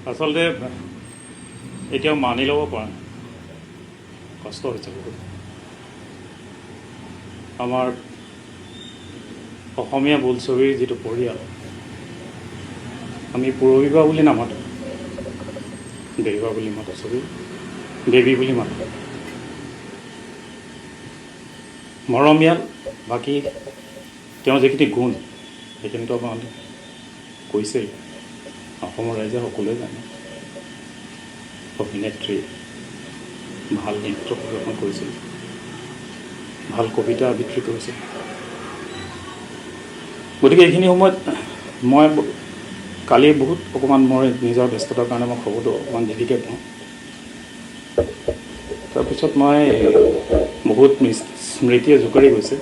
আচলতে এতিয়াও মানি ল'ব পৰা নাই, কষ্ট হৈছে বহুত। আমাৰ অসমীয়া বোলছবিৰ যিটো পৰিয়াল, আমি পূৰবী বা বুলি নামাতোঁ, দেৱী বা বুলি মাতোঁ, ছবি দেৱী বুলি মাতোঁ। মৰমীয়াল, বাকী তেওঁ যিখিনি গুণ সেইখিনিতো আপোনালোকে কৈছেই, অসমৰ ৰাইজে সকলোৱে জানে। অভিনেত্ৰী, ভাল নৃত্য প্ৰদৰ্শন কৰিছিল, ভাল কবিতা আবৃত্তি কৰিছিল। গতিকে এইখিনি সময়ত মই কালি বহুত অকণমান মই নিজৰ ব্যস্ততাৰ কাৰণে মই খবৰটো অকণমান দেৰিকৈ পাওঁ। তাৰপিছত মই বহুত স্মৃতিয়ে জোকাৰি গৈছে।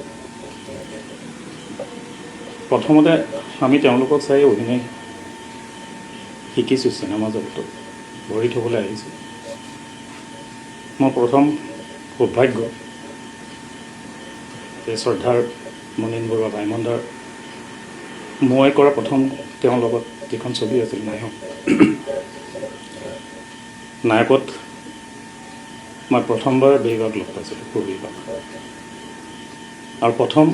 প্ৰথমতে আমি তেওঁলোকক চাই অভিনয় শিকিছোঁ, চিনেমা জগতত ভৰি থ'বলৈ আহিছোঁ। মই প্ৰথম সৌভাগ্য যে শ্ৰদ্ধাৰ মুনীন বৰুৱা ভাইমন্দাৰ মই কৰা প্ৰথম তেওঁৰ লগত যিখন ছবি আছিল নায়ক, নায়কত মই প্ৰথমবাৰ বেগত লগ পাইছিলোঁ, পূৰ্বীবাক। আৰু প্ৰথম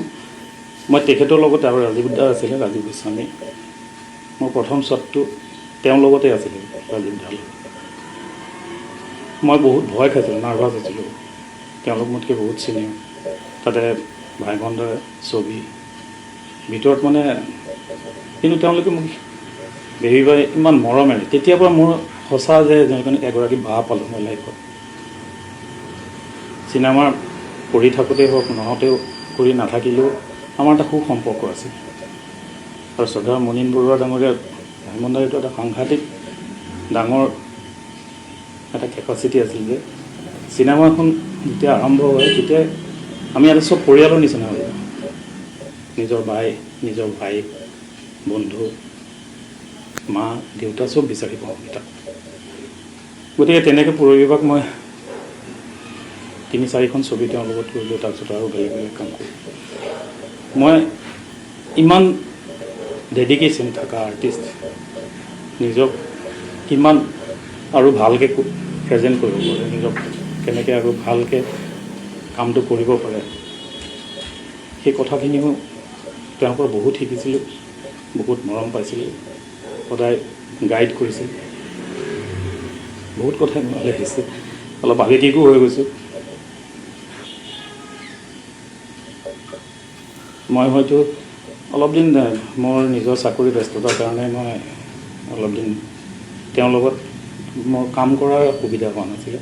মই তেখেতৰ লগত আৰু ৰাজীৱ দা আছিলে, ৰাজীৱ গোস্বামী। মোৰ প্ৰথম শ্বটটো তেওঁৰ লগতে আছিলে, ৰাজীৱ দাল। মই বহুত ভয় খাইছিলোঁ, নাৰ্ভাছ হৈছিলোঁ। তেওঁলোক মোতকৈ বহুত চিনিয়ৰ, তাতে ভাইমন্দাৰ ছবি ভিতৰত মানে, কিন্তু তেওঁলোকে মোক বেবী বাই ইমান মৰমেৰে, তেতিয়াৰ পৰা মোৰ সঁচা যে এগৰাকী বা পালোঁ মই লাইফত। চিনেমা কৰি থাকোঁতেই হওক, নহওঁতেও কৰি নাথাকিলেও আমাৰ এটা সুসম্পৰ্ক আছিল। আৰু শ্ৰদ্ধাৰ মুনীন বৰুৱা ডাঙৰীয়া ভাইমন্দাৰ এইটো এটা সাংঘাতিক ডাঙৰ এটা কেপাচিটি আছিল যে চিনেমাখন যেতিয়া আৰম্ভ হয় তেতিয়া আমি এটা চব পৰিয়ালৰ নিচিনা হৈ যাওঁ। নিজৰ বাই, নিজৰ ভাই, বন্ধু, মা, দেউতা চব বিচাৰি পাওঁ আমি তাত। গতিকে তেনেকৈ পূৰবীবাক মই ৩-৪খন ছবি তেওঁৰ লগত কৰিলোঁ, তাৰপিছত আৰু বেলেগ বেলেগ কাম কৰিলোঁ। মই ইমান ডেডিকেশ্যন থকা আৰ্টিষ্ট, নিজক কিমান আৰু ভালকৈ প্ৰেজেণ্ট কৰিব পাৰে, নিজক কেনেকৈ আৰু ভালকৈ কামটো কৰিব পাৰে, সেই কথাখিনিও তেওঁৰ পৰা বহুত শিকিছিলোঁ, বহুত মৰম পাইছিলোঁ, সদায় গাইড কৰিছিল। বহুত কথাই মনলৈ আহিছে, অলপ আৱেগিকো হৈ গৈছোঁ। মই হয়তো অলপ দিন মোৰ নিজৰ চাকৰি ব্যস্ততাৰ কাৰণে মই অলপ দিন তেওঁৰ লগত মোৰ কাম কৰাৰ সুবিধা হোৱা নাছিলে,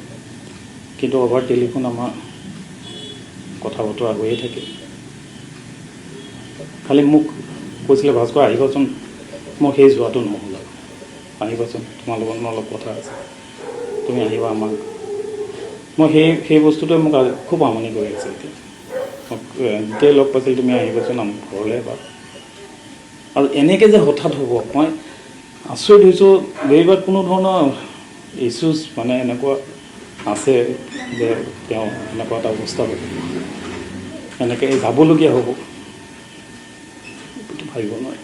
কিন্তু অভাৰ টেলিফোন আমাৰ কথা বতৰা হৈয়ে থাকে। খালি মোক কৈছিলে, ভাস্কৰ আহিবাচোন, মই সেই যোৱাটো নহ'ল আৰু, আহিবাচোন তোমাৰ লগত মোৰ অলপ কথা আছে, তুমি আহিবা আমাক। মই সেই বস্তুটোৱে মোক খুব আমনি কৰি আছে এতিয়া। মোক যেতিয়াই লগ পাইছিল, তুমি আহিবাচোন আমাৰ ঘৰলৈ এবাৰ। আৰু এনেকৈ যে হঠাৎ হ'ব, মই আচৰিত হৈছোঁ। বেবীবাত কোনো ধৰণৰ ইছ্যুজ মানে এনেকুৱা আছে যে তেওঁ এনেকুৱা এটা অৱস্থা হ'ব, এনেকৈ যাবলগীয়া হ'ব, এইটো ভাবিব নোৱাৰে।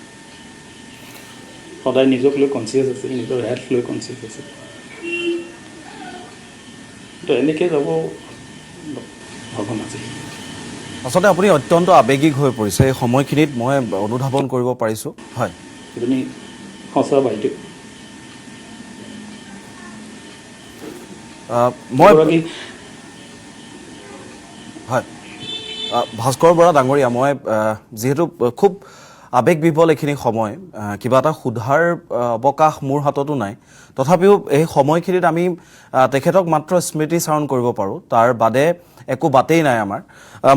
সদায় নিজক লৈ কনচিয়াছ আছে, নিজৰ হেল্থ লৈ কনচিয়াছ আছে, তো এনেকৈ যাব ভাবা নাছিল। আচলতে আপুনি অত্যন্ত আৱেগিক হৈ পৰিছে এই সময়খিনিত, মই অনুধাৱন কৰিব পাৰিছোঁ। হয়, এজনী সঁচা বাইদেউ, মই হয়, ভাস্কৰ বৰা ডাঙৰীয়া, মই যিহেতু খুব আৱেগবিভল এইখিনি সময়, কিবা এটা সোধাৰ অৱকাশ মোৰ হাততো নাই, তথাপিও এই সময়খিনিত আমি তেখেতক মাত্ৰ স্মৃতিচাৰণ কৰিব পাৰোঁ, তাৰ বাদে একো বাটেই নাই আমাৰ।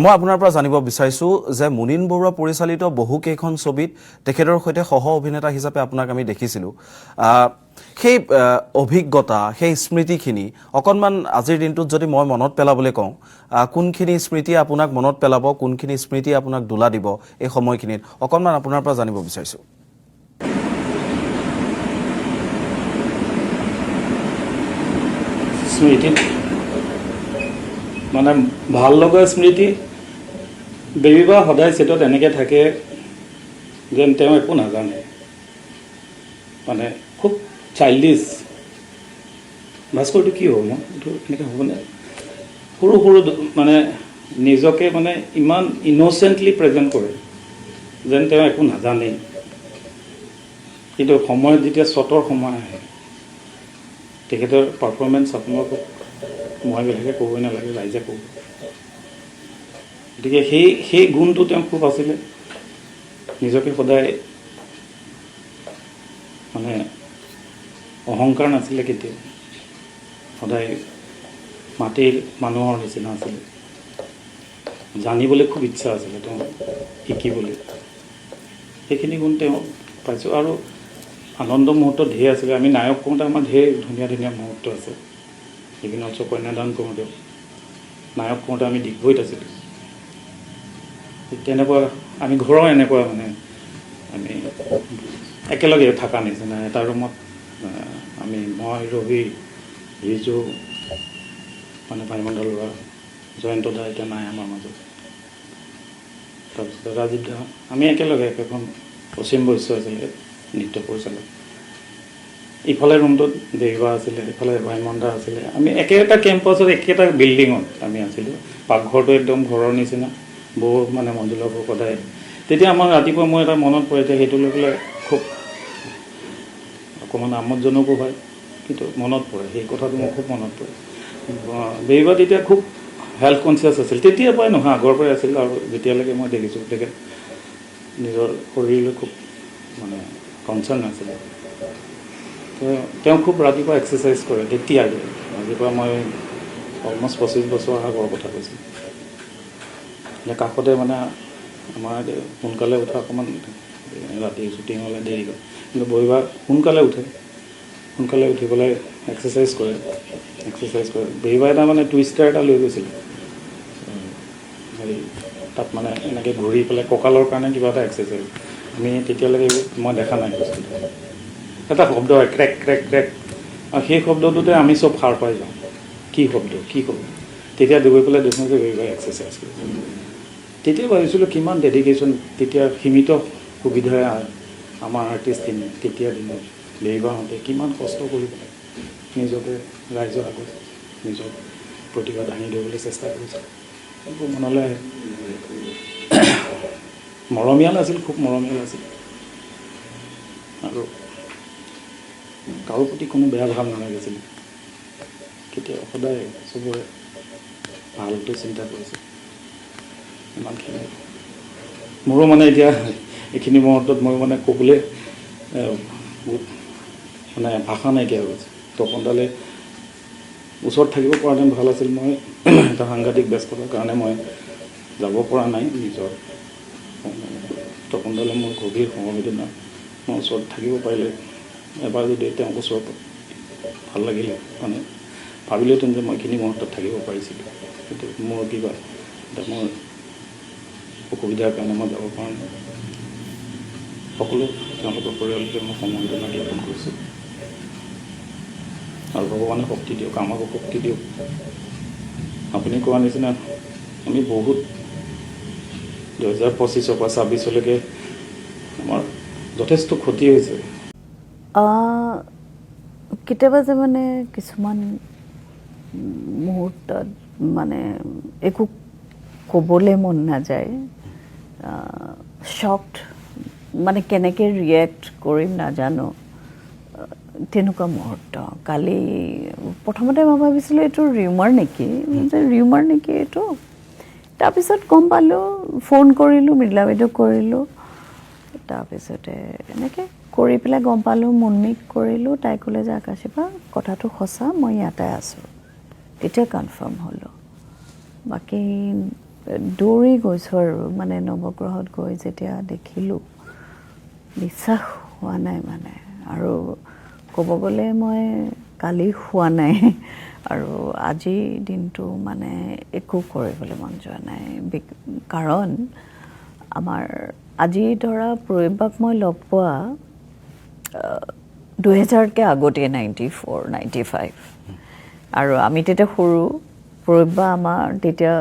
মই আপোনাৰ পৰা জানিব বিচাৰিছোঁ যে মুনীন বৰুৱা পৰিচালিত বহুকেইখন ছবিত তেখেতৰ সৈতে সহ অভিনেতা হিচাপে আপোনাক আমি দেখিছিলোঁ। সেই অভিজ্ঞতা, সেই স্মৃতিখিনি অকণমান আজিৰ দিনটোত যদি মই মনত পেলাবলৈ কওঁ, কোনখিনি স্মৃতিয়ে আপোনাক মনত পেলাব, কোনখিনি স্মৃতিয়ে আপোনাক দোলা দিব এই সময়খিনিত, অকণমান আপোনাৰ পৰা জানিব বিচাৰিছোঁ। স্মৃতিত মানে ভাল লগা স্মৃতি, বেবীবা সদায় ছেটত এনেকৈ থাকে যেন তেওঁ একো নাজানে, মানে খুব চাইল্ডিছ ভাস্কৰটো কি হ'ব মই এইটো এনেকৈ হ'বনে সৰু সৰু মানে নিজকে মানে ইমান ইন'চেণ্টলি প্ৰেজেণ্ট কৰে যেন তেওঁ একো নাজানেই কিন্তু সময়ত যেতিয়া শ্বটৰ সময় আহে তেখেতৰ পাৰফৰ্মেঞ্চ আপোনালোকক মই বেলেগে ক'বই নালাগে ৰাইজে ক'ব গতিকে সেই গুণটো তেওঁ খুব আছিলে নিজকে সদায় মানে অহংকাৰ নাছিলে কেতিয়াও সদায় মাটিৰ মানুহৰ নিচিনা আছিলে জানিবলৈ খুব ইচ্ছা আছিলে তেওঁ শিকিবলৈ সেইখিনি গুণ তেওঁ পাইছোঁ আৰু আনন্দ মুহূৰ্ত ঢেৰ আছিলে আমি নায়ক কৰোঁতে আমাৰ ঢেৰ ধুনীয়া ধুনীয়া মুহূৰ্ত আছে সেইখিনি অঞ্চল কন্যাদান কৰোঁতেও নায়ক কৰোঁতে আমি ডিগবৈত আছিলোঁ তেনেকুৱা আমি ঘৰৰ এনেকুৱা মানে আমি একেলগে থকা নিচিনা এটা ৰুমত আমি মই ৰবি ৰিজু মানে ভাইমণ্ডল ল'ৰা জয়ন্ত দা এতিয়া নাই আমাৰ মাজত তাৰপিছত ৰাজীৱ দা আমি একেলগে একেখন পশ্চিম বৈশ্য আছিলে নৃত্য পৰিচালক ইফালে ৰুমটোত দেৱা আছিলে ইফালে ভাইমণ্ডা আছিলে আমি একেটা কেম্পাছত একেটা বিল্ডিঙত আমি আছিলোঁ পাকঘৰটো একদম ঘৰৰ নিচিনা বহুত মানে মঞ্জুলা সদায় তেতিয়া আমাৰ ৰাতিপুৱা মই এটা মনত পৰে এতিয়া সেইটো লৈ পেলাই খুব অকণমান আমোদজনকো হয় কিন্তু মনত পৰে সেই কথাটো মোৰ খুব মনত পৰে বেবা তেতিয়া খুব হেল্থ কনচিয়াছ আছিল তেতিয়াৰ পৰাই নহয় আগৰ পৰাই আছিল আৰু যেতিয়ালৈকে মই দেখিছোঁ তেখেত নিজৰ শৰীৰলৈ খুব মানে কনচাৰ্ণ আছিলে তেওঁ খুব ৰাতিপুৱা এক্সাৰচাইজ কৰে তেতিয়াই ৰাতিপুৱা মই অলমষ্ট 25 বছৰ আগৰ কথা কৈছোঁ কাষতে মানে আমাৰ সোনকালে উঠা অকণমান ৰাতি শ্বুটিং হ'লে দেৰি হয় কিন্তু বহিবা সোনকালে উঠি পেলাই এক্সাৰচাইজ কৰে বহিবা এটা মানে টুইষ্টাৰ এটা লৈ গৈছিলে হেৰি তাত মানে এনেকৈ ঘূৰি পেলাই কঁকালৰ কাৰণে কিবা এটা এক্সাৰচাইজ আমি তেতিয়ালৈকে মই দেখা নাই বস্তুটো এটা শব্দ হয় ক্ৰেক ক্ৰেক ক্ৰেক আৰু সেই শব্দটোতে আমি চব সাৰ পাই যাওঁ কি শব্দ তেতিয়া গৈ পেলাই দেখোঁ যে বহিবা এক্সাৰচাইজ কৰিছোঁ তেতিয়া ভাবিছিলোঁ কিমান ডেডিকেশ্যন তেতিয়া সীমিত সুবিধাৰে আমাৰ আৰ্টিষ্টখিনি তেতিয়া দিনত বেৰিবাহঁতে কিমান কষ্ট কৰি পেলাই নিজকে ৰাইজৰ আগত নিজৰ প্ৰতিভা দাঙি ধৰিবলৈ চেষ্টা কৰিছিল এইবোৰ মনলৈ আহে মৰমীয়াল আছিল খুব মৰমীয়াল আছিল আৰু কাৰো প্ৰতি কোনো বেয়া ভাৱ নালাগিছিলে কেতিয়াও সদায় চবৰে ভালটো চিন্তা কৰিছিল ইমানখিনি মোৰো মানে এতিয়া এইখিনি মুহূৰ্তত মই মানে ক'বলৈ বহুত মানে ভাষা নাইকিয়া হৈ গৈছে তপনদালে ওচৰত থাকিব পৰাহেঁতেন ভাল আছিল মই এটা সাংঘাতিক ব্যস্ততাৰ কাৰণে মই যাব পৰা নাই নিজৰ তপনদালে মোৰ গভীৰ সমবেদনা মই ওচৰত থাকিব পাৰিলে এবাৰ যদি তেওঁক ওচৰত ভাল লাগিলে মানে ভাবিলোহেঁতেন যে মই এইখিনি মুহূৰ্তত থাকিব পাৰিছিলোঁ কিন্তু মোৰ কিবা এতিয়া মোৰ অসুবিধাৰ কাৰণে মই যাব পৰা নাই সকলো তেওঁলোকৰ পৰিয়ালকে মই সমবেদনা জ্ঞাপন কৰিছোঁ আৰু ভগৱানে শক্তি দিয়ক আমাকো শক্তি দিয়ক আপুনি কোৱা নিচিনা আমি বহুত 2025 পৰা 26লৈকে আমাৰ যথেষ্ট ক্ষতি হৈছে কেতিয়াবা যে মানে কিছুমান মুহূৰ্তত মানে একো ক'বলৈ মন নাযায় শ্বকড মানে কেনেকৈ ৰিয়েক্ট কৰিম নাজানো তেনেকুৱা মুহূৰ্ত কালি প্ৰথমতে মই ভাবিছিলোঁ এইটো ৰিউমাৰ নেকি এইটো তাৰপিছত গম পালোঁ ফোন কৰিলোঁ মৃদুলা বাইদেউক কৰিলোঁ তাৰপিছতে এনেকৈ কৰি পেলাই গম পালোঁ মুন্মিক কৰিলোঁ তাই ক'লে যে আকাশীপা কথাটো সঁচা মই ইয়াতে আছোঁ তেতিয়া কনফাৰ্ম হ'লোঁ বাকী দৌৰি গৈছোঁ আৰু মানে নৱগ্ৰহত গৈ যেতিয়া দেখিলোঁ বিশ্বাস হোৱা নাই মানে আৰু ক'ব গ'লে মই কালি শুৱা নাই আৰু আজি দিনটো মানে একো কৰিবলৈ মন যোৱা নাই কাৰণ আমাৰ আজি ধৰা প্ৰয়োগবাক মই লগ পোৱা 2000কে আগতে 94, 95 আৰু আমি তেতিয়া সৰু প্ৰয়োগবা আমাৰ তেতিয়া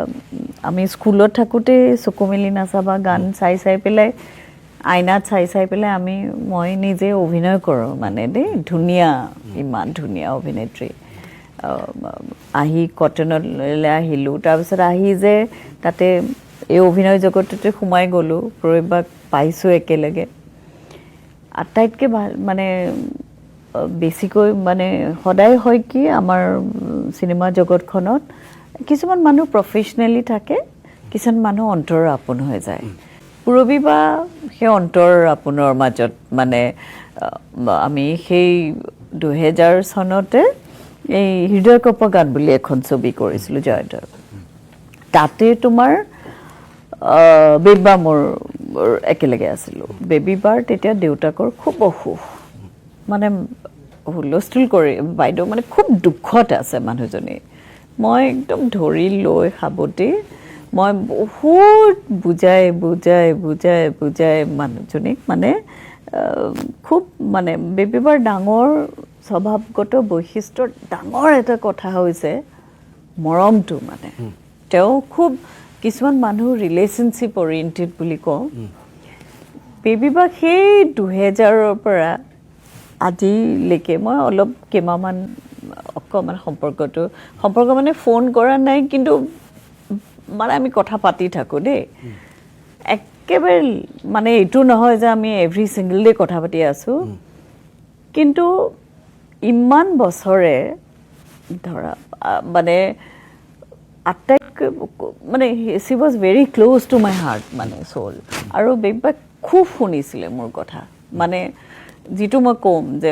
আমি স্কুলত থাকোঁতে চকু মেলি নাচা বা গান চাই পেলাই আইনাত চাই পেলাই মই নিজে অভিনয় কৰোঁ মানে দেই ধুনীয়া ইমান ধুনীয়া অভিনেত্ৰী আহি কটনলৈ আহিলোঁ, তাৰপিছত আহি যে তাতে এই অভিনয় জগততে সোমাই গ'লোঁ, প্ৰয়োগবাক পাইছোঁ একেলগে। আটাইতকৈ ভাল মানে বেছিকৈ মানে সদায় হয় কি আমাৰ চিনেমা জগতখনত কিছুমান মানুহ প্ৰফেচনেলি থাকে, কিছুমান মানুহ অন্তৰৰ আপোন হৈ যায়। পূৰবী বা সেই অন্তৰ আপোনৰ মাজত মানে আমি সেই 2000 চনতে এই হৃদয় কপা গান বুলি এখন ছবি কৰিছিলোঁ জয়ন্তৰ। তাতে তোমাৰ বেবী মোৰ একেলগে আছিলোঁ। বেবী বাৰ তেতিয়া দেউতাকৰ খুব অসুখ, মানে হুলস্থুল কৰি বাইদেউ মানে খুব দুখত আছে মানুহজনী। মই একদম ধৰি লৈ সাৱটি মই বহুত বুজাই বুজাই বুজাই বুজাই মানুহজনীক মানে খুব মানে বেবী বাৰ ডাঙৰ স্বভাৱগত বৈশিষ্ট্যৰ ডাঙৰ এটা কথা হৈছে মৰমটো। মানে তেওঁ খুব কিছুমান মানুহ ৰিলেশ্যনশ্বিপ অৰিয়েণ্টেড বুলি কওঁ। বেবী বা সেই 2000ৰ পৰা আজিলৈকে মই অলপ কেইমাহমান অকণমান সম্পৰ্ক মানে ফোন কৰা নাই, কিন্তু মানে আমি কথা পাতি থাকোঁ দেই। একেবাৰে মানে এইটো নহয় যে আমি এভৰি ছিংগল ডে কথা পাতি আছোঁ, কিন্তু ইমান বছৰে ধৰা মানে আটাইতকৈ মানে she was very close to my heart মানে চ'ল। আৰু বেবীবাই খুব শুনিছিলে মোৰ কথা, মানে যিটো মই ক'ম যে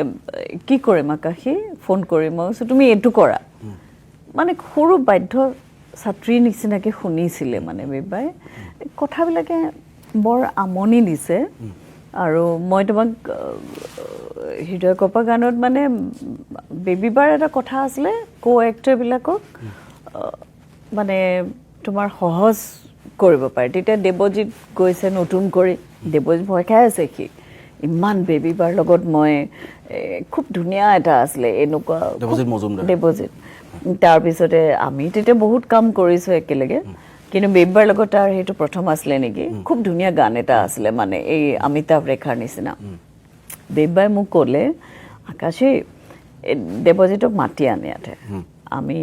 কি কৰিম আকাশী ফোন কৰিম, মই কৈছোঁ তুমি এইটো কৰা, মানে সৰু বাধ্য ছাত্ৰীৰ নিচিনাকৈ শুনিছিলে মানে বেবীবাই। কথাবিলাকে বৰ আমনি দিছে। আৰু মই তোমাক হৃদয় কপা গানত মানে বেবী বাৰ এটা কথা আছিলে এক্টৰবিলাকক মানে তোমাৰ সহজ কৰিব পাৰে। তেতিয়া দেৱজিৎ গৈছে নতুন কৰি, দেৱজিৎ ভয় খাই আছে, সি ইমান বেবী বাৰ লগত মই খুব ধুনীয়া এটা আছিলে এনেকুৱা দেৱজিৎ। তাৰপিছতে আমি তেতিয়া বহুত কাম কৰিছোঁ একেলগে, কিন্তু বেবী বাৰ লগত তাৰ সেইটো প্ৰথম আছিলে নেকি। খুব ধুনীয়া গান এটা আছিলে মানে এই অমিতাভ ৰেখাৰ নিচিনা। বেবী বাই মোক ক'লে আকাশী দেৱজিতক মাতি আনে ইয়াতে, আমি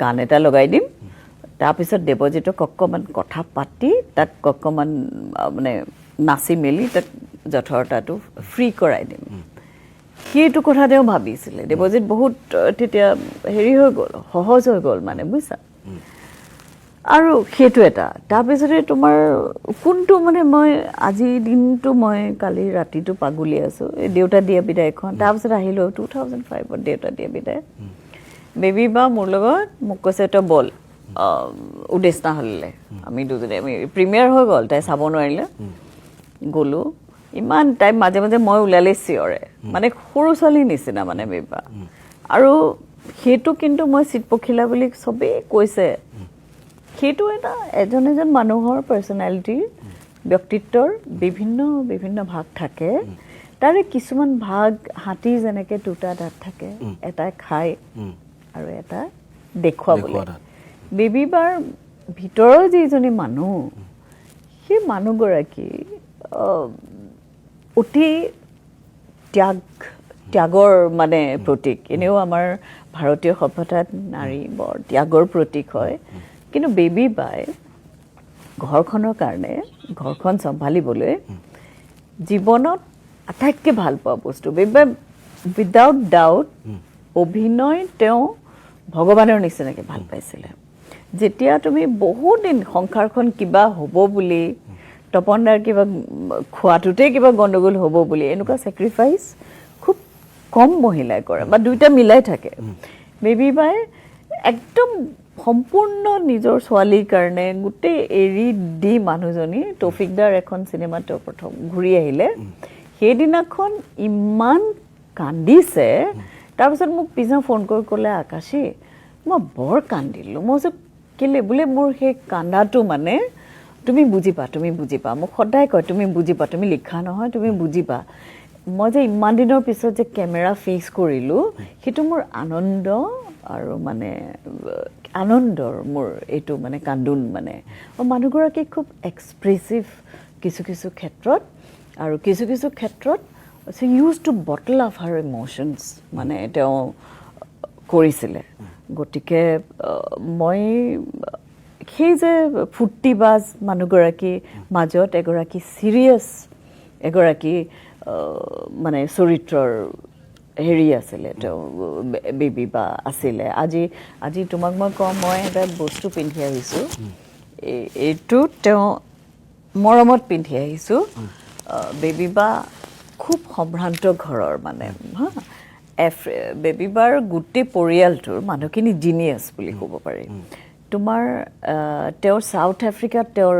গান এটা লগাই দিম, তাৰপিছত দেৱজিতক অকণমান কথা পাতি তাক অকণমান মানে নাচি মেলি তাক যথৰতাটো ফ্ৰী কৰাই দিম। সেইটো কথা তেওঁ ভাবিছিলে। দেৱজিত বহুত তেতিয়া হেৰি হৈ গ'ল, সহজ হৈ গ'ল মানে বুজিছা। আৰু সেইটো এটা। তাৰপিছতে তোমাৰ কোনটো মানে মই আজিৰ দিনটো মই কালি ৰাতিটো পাগলি আছোঁ এই দেউতা দিয়া বিদায়খন। তাৰপিছত আহিলোঁ 2005ত দেউতা দিয়া বিদায়। বেবী বা মোৰ লগত মোক কৈছে তই বল উদ্দেশনা হললৈ, আমি দুজনে আমি প্ৰিমিয়াৰ হৈ গ'ল, তাই চাব নোৱাৰিলে। গ'লোঁ, ইমান টাইম মাজে মাজে মই ওলালে চিঞৰে, মানে সৰু ছোৱালীৰ নিচিনা মানে বেবী বা। আৰু সেইটো কিন্তু মই চিট পখিলা বুলি চবেই কৈছে, সেইটো এটা এজন মানুহৰ পাৰ্চনেলিটিৰ ব্যক্তিত্বৰ বিভিন্ন বিভিন্ন ভাগ থাকে। তাৰে কিছুমান ভাগ হাতী যেনেকৈ দুটা দাঁত থাকে, এটাই খায় আৰু এটা দেখুৱাবলৈ। বেবী বাৰ ভিতৰৰ যিজনী মানুহ, সেই মানুহগৰাকী অতি ত্যাগৰ মানে প্ৰতীক। এনেও আমাৰ ভাৰতীয় সভ্যতাত নাৰী বৰ ত্যাগৰ প্ৰতীক হয়, কিন্তু বেবী বাই ঘৰখনৰ কাৰণে, ঘৰখন চম্ভালিবলৈ জীৱনত আটাইতকৈ ভাল পোৱা বস্তু বেবী বাই উইদাউট ডাউট অভিনয় তেওঁ ভগৱানৰ নিচিনাকৈ ভাল পাইছিলে। যেতিয়া তুমি বহুদিন সংসাৰখন কিবা হ'ব বুলি, তপনদাৰ কিবা খোৱাটোতে কিবা গণ্ডগোল হ'ব বুলি এনেকুৱা ছেক্ৰিফাইচ খুব কম মহিলাই কৰে বা দুইটা মিলাই থাকে। বেবী বাই একদম সম্পূৰ্ণ নিজৰ ছোৱালীৰ কাৰণে গোটেই এৰি দি মানুহজনী তৌফিকদাৰ এখন চিনেমাত তেওঁ প্ৰথম ঘূৰি আহিলে, সেইদিনাখন ইমান কান্দিছে। তাৰপিছত মোক পিছদিনা ফোন কৰি ক'লে আকাশী মই বৰ কান্দিলোঁ। মই কৈছোঁ কেলে? বোলে মোৰ সেই কান্দাটো মানে তুমি বুজিবা, তুমি বুজিবা। মোক সদায় কয় তুমি বুজিবা, তুমি লিখা নহয় তুমি বুজিবা। মই যে ইমান দিনৰ পিছত যে কেমেৰা ফেচ কৰিলোঁ, সেইটো মোৰ আনন্দ আৰু মানে আনন্দৰ মোৰ এইটো মানে কান্দোন মানে। মানুহগৰাকী খুব এক্সপ্ৰেছিভ কিছু কিছু ক্ষেত্ৰত, আৰু কিছু কিছু ক্ষেত্ৰত use to bottle up her emotions. মানে তেওঁ কৰিছিলে গতিকে মই সেই যে ফূৰ্তিবাজ মানুহগৰাকী মাজত এগৰাকী চিৰিয়াছ এগৰাকী মানে চৰিত্ৰৰ হেৰি আছিলে তেওঁ বেবী বা আছিলে আজি তোমাক মই কওঁ মই এটা বস্তু পিন্ধি আহিছোঁ এইটো তেওঁ মৰমত পিন্ধি আহিছোঁ বেবী বা খুব সম্ভ্ৰান্ত ঘৰৰ মানে হা বেবী বাৰ গোটেই পৰিয়ালটোৰ মানুহখিনি জিনিয়াছ বুলি ক'ব পাৰি তোমাৰ তেওঁৰ চাউথ আফ্ৰিকাত তেওঁৰ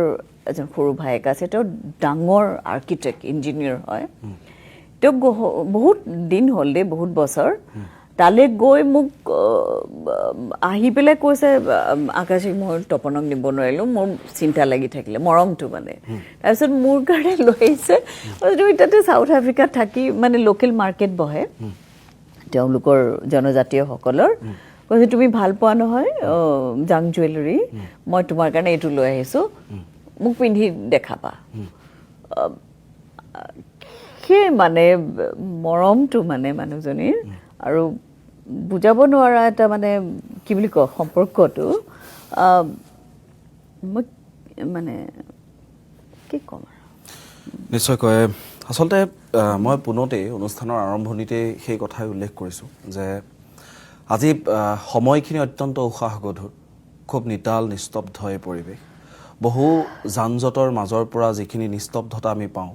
এজন সৰু ভায়েক আছে তেওঁ ডাঙৰ আৰ্কিটেক্ট ইঞ্জিনিয়াৰ হয় তেওঁ বহুত দিন হ'ল দেই বহুত বছৰ তালৈ গৈ মোক আহি পেলাই কৈছে আকাশী মই তপনক নিব নোৱাৰিলোঁ মোৰ চিন্তা লাগি থাকিলে মৰমটো মানে তাৰপিছত মোৰ কাৰণে লৈ আহিছে তুমি তাতে চাউথ আফ্ৰিকাত থাকি মানে লোকেল মাৰ্কেট বহে তেওঁলোকৰ জনজাতীয়সকলৰ কৈছে তুমি ভাল পোৱা নহয় জাং জুৱেলাৰী মই তোমাৰ কাৰণে এইটো লৈ আহিছোঁ মোক পিন্ধি দেখাবা সেই মানে মৰমটো মানে মানুহজনীৰ আৰু বুজাব নোৱাৰা এটা মানে কি বুলি কওঁ সম্পৰ্কটো মই মানে কি ক'ম আৰু নিশ্চয়কৈ আচলতে মই পোনতেই অনুষ্ঠানৰ আৰম্ভণিতে সেই কথাই উল্লেখ কৰিছোঁ যে আজি সময়খিনি অত্যন্ত উশাহগধুৰ খুব নিতাল নিস্তব্ধ এই পৰিৱেশ বহু যান জঁটৰ মাজৰ পৰা যিখিনি নিস্তব্ধতা আমি পাওঁ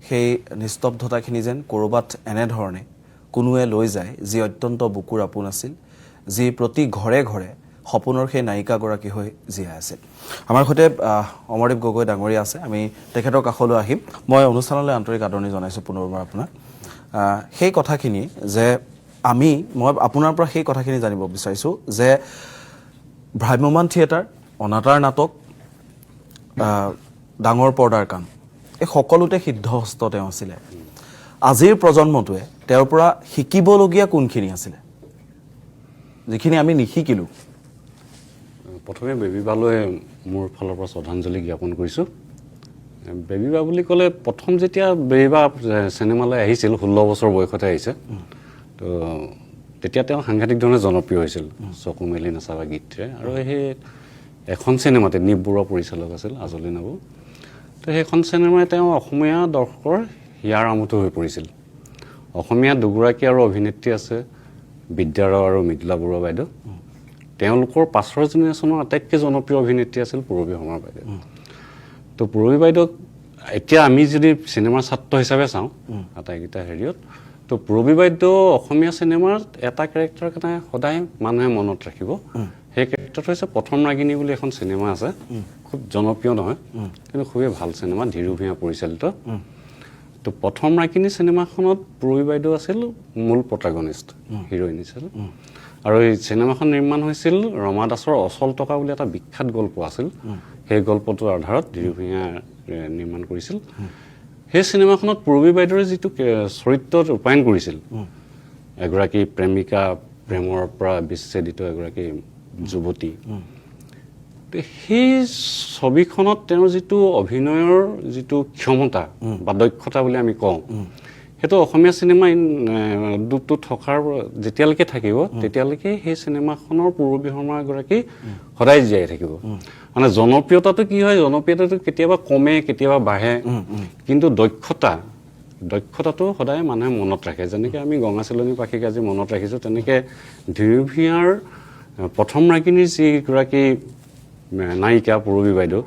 সেই নিস্তব্ধতাখিনি যেন ক'ৰবাত এনেধৰণে কোনোৱে লৈ যায় যি অত্যন্ত বুকুৰ আপোন আছিল যি প্ৰতি ঘৰে ঘৰে সপোনৰ সেই নায়িকাগৰাকী হৈ জীয়াই আছিল আমাৰ সৈতে অমৰদীপ গগৈ ডাঙৰীয়া আছে আমি তেখেতৰ কাষলৈ আহিম মই অনুষ্ঠানলৈ আন্তৰিক আদৰণি জনাইছোঁ পুনৰবাৰ আপোনাক সেই কথাখিনি যে মই আপোনাৰ পৰা সেই কথাখিনি জানিব বিচাৰিছোঁ যে ভ্ৰাম্যমান থিয়েটাৰ অনাতাঁৰ নাটক ডাঙৰ পৰ্দাৰ কাম এই সকলোতে সিদ্ধহস্ত তেওঁ আছিলে আজিৰ প্ৰজন্মটোৱে তেওঁৰ পৰা শিকিবলগীয়া কোনখিনি আছিলে যিখিনি আমি নিশিকিলোঁ প্ৰথমে বেবী বালৈ মোৰ ফালৰ পৰা শ্ৰদ্ধাঞ্জলি জ্ঞাপন কৰিছোঁ বেবী বা বুলি ক'লে প্ৰথম যেতিয়া বেবী বা চিনেমালৈ আহিছিল 16 বছৰ বয়সতে আহিছে তো তেতিয়া তেওঁ সাংঘাতিক ধৰণে জনপ্ৰিয় হৈছিল চকু মেলি নাচাবা গীতটোৱে আৰু সেই এখন চিনেমাতে নিপ বৰুৱা পৰিচালক আছিল আজলি নাবু তো সেইখন চিনেমাই তেওঁ অসমীয়া দৰ্শকৰ হিয়াৰ আমঠু হৈ পৰিছিল অসমীয়া দুগৰাকী আৰু অভিনেত্ৰী আছে বিদ্যা ৰাও আৰু মৃদুলা বৰুৱা বাইদেউ তেওঁলোকৰ পাছৰ জেনেৰেশ্যনৰ আটাইতকৈ জনপ্ৰিয় অভিনেত্ৰী আছিল পূৰবী শৰ্মা বাইদেউ তো পূৰবী বাইদেউক এতিয়া আমি যদি চিনেমাৰ ছাত্ৰ হিচাপে চাওঁ আটাইকেইটা হেৰিয়ত তো পূৰবী বাইদেউ অসমীয়া চিনেমাৰ এটা কেৰেক্টাৰ কাৰণে সদায় মানুহে মনত ৰাখিব সেই কেৰেক্টাৰটো হৈছে প্ৰথম ৰাগিনী বুলি এখন চিনেমা আছে খুব জনপ্ৰিয় নহয় কিন্তু খুবেই ভাল চিনেমা ধীৰু ভূঞা পৰিচালিত তো প্ৰথম ৰাগিনী চিনেমাখনত পূৰবী বাইদেউ আছিল মূল প্ৰটাগনিষ্ট হিৰইন আছিল আৰু এই চিনেমাখন নিৰ্মাণ হৈছিল ৰমা দাসৰ অচল টকা বুলি এটা বিখ্যাত গল্প আছিল সেই গল্পটোৰ আধাৰত ধীৰু ভূঞা নিৰ্মাণ কৰিছিল সেই চিনেমাখনত পূৰবী বাইদেউৰ যিটো চৰিত্ৰ ৰূপায়ণ কৰিছিল এগৰাকী প্ৰেমিকা প্ৰেমৰ পৰা বিচ্ছেদিত এগৰাকী যুৱতী সেই ছবিখনত তেওঁৰ যিটো অভিনয়ৰ যিটো ক্ষমতা বা দক্ষতা বুলি আমি কওঁ সেইটো অসমীয়া চিনেমা দুটো থকাৰ যেতিয়ালৈকে থাকিব তেতিয়ালৈকে সেই চিনেমাখনৰ পূৰবী শৰ্মা এগৰাকী সদায় জীয়াই থাকিব মানে জনপ্ৰিয়তাটো কি হয় জনপ্ৰিয়তাটো কেতিয়াবা কমে কেতিয়াবা বাঢ়ে কিন্তু দক্ষতাটো সদায় মানুহে মনত ৰাখে যেনেকৈ আমি গঙা চিলনী পাখীক আজি মনত ৰাখিছোঁ তেনেকৈ ধীৰু ভূঞাৰ প্ৰথম ৰাগিনীৰ যিগৰাকী নায়িকা পূৰবী বাইদেউ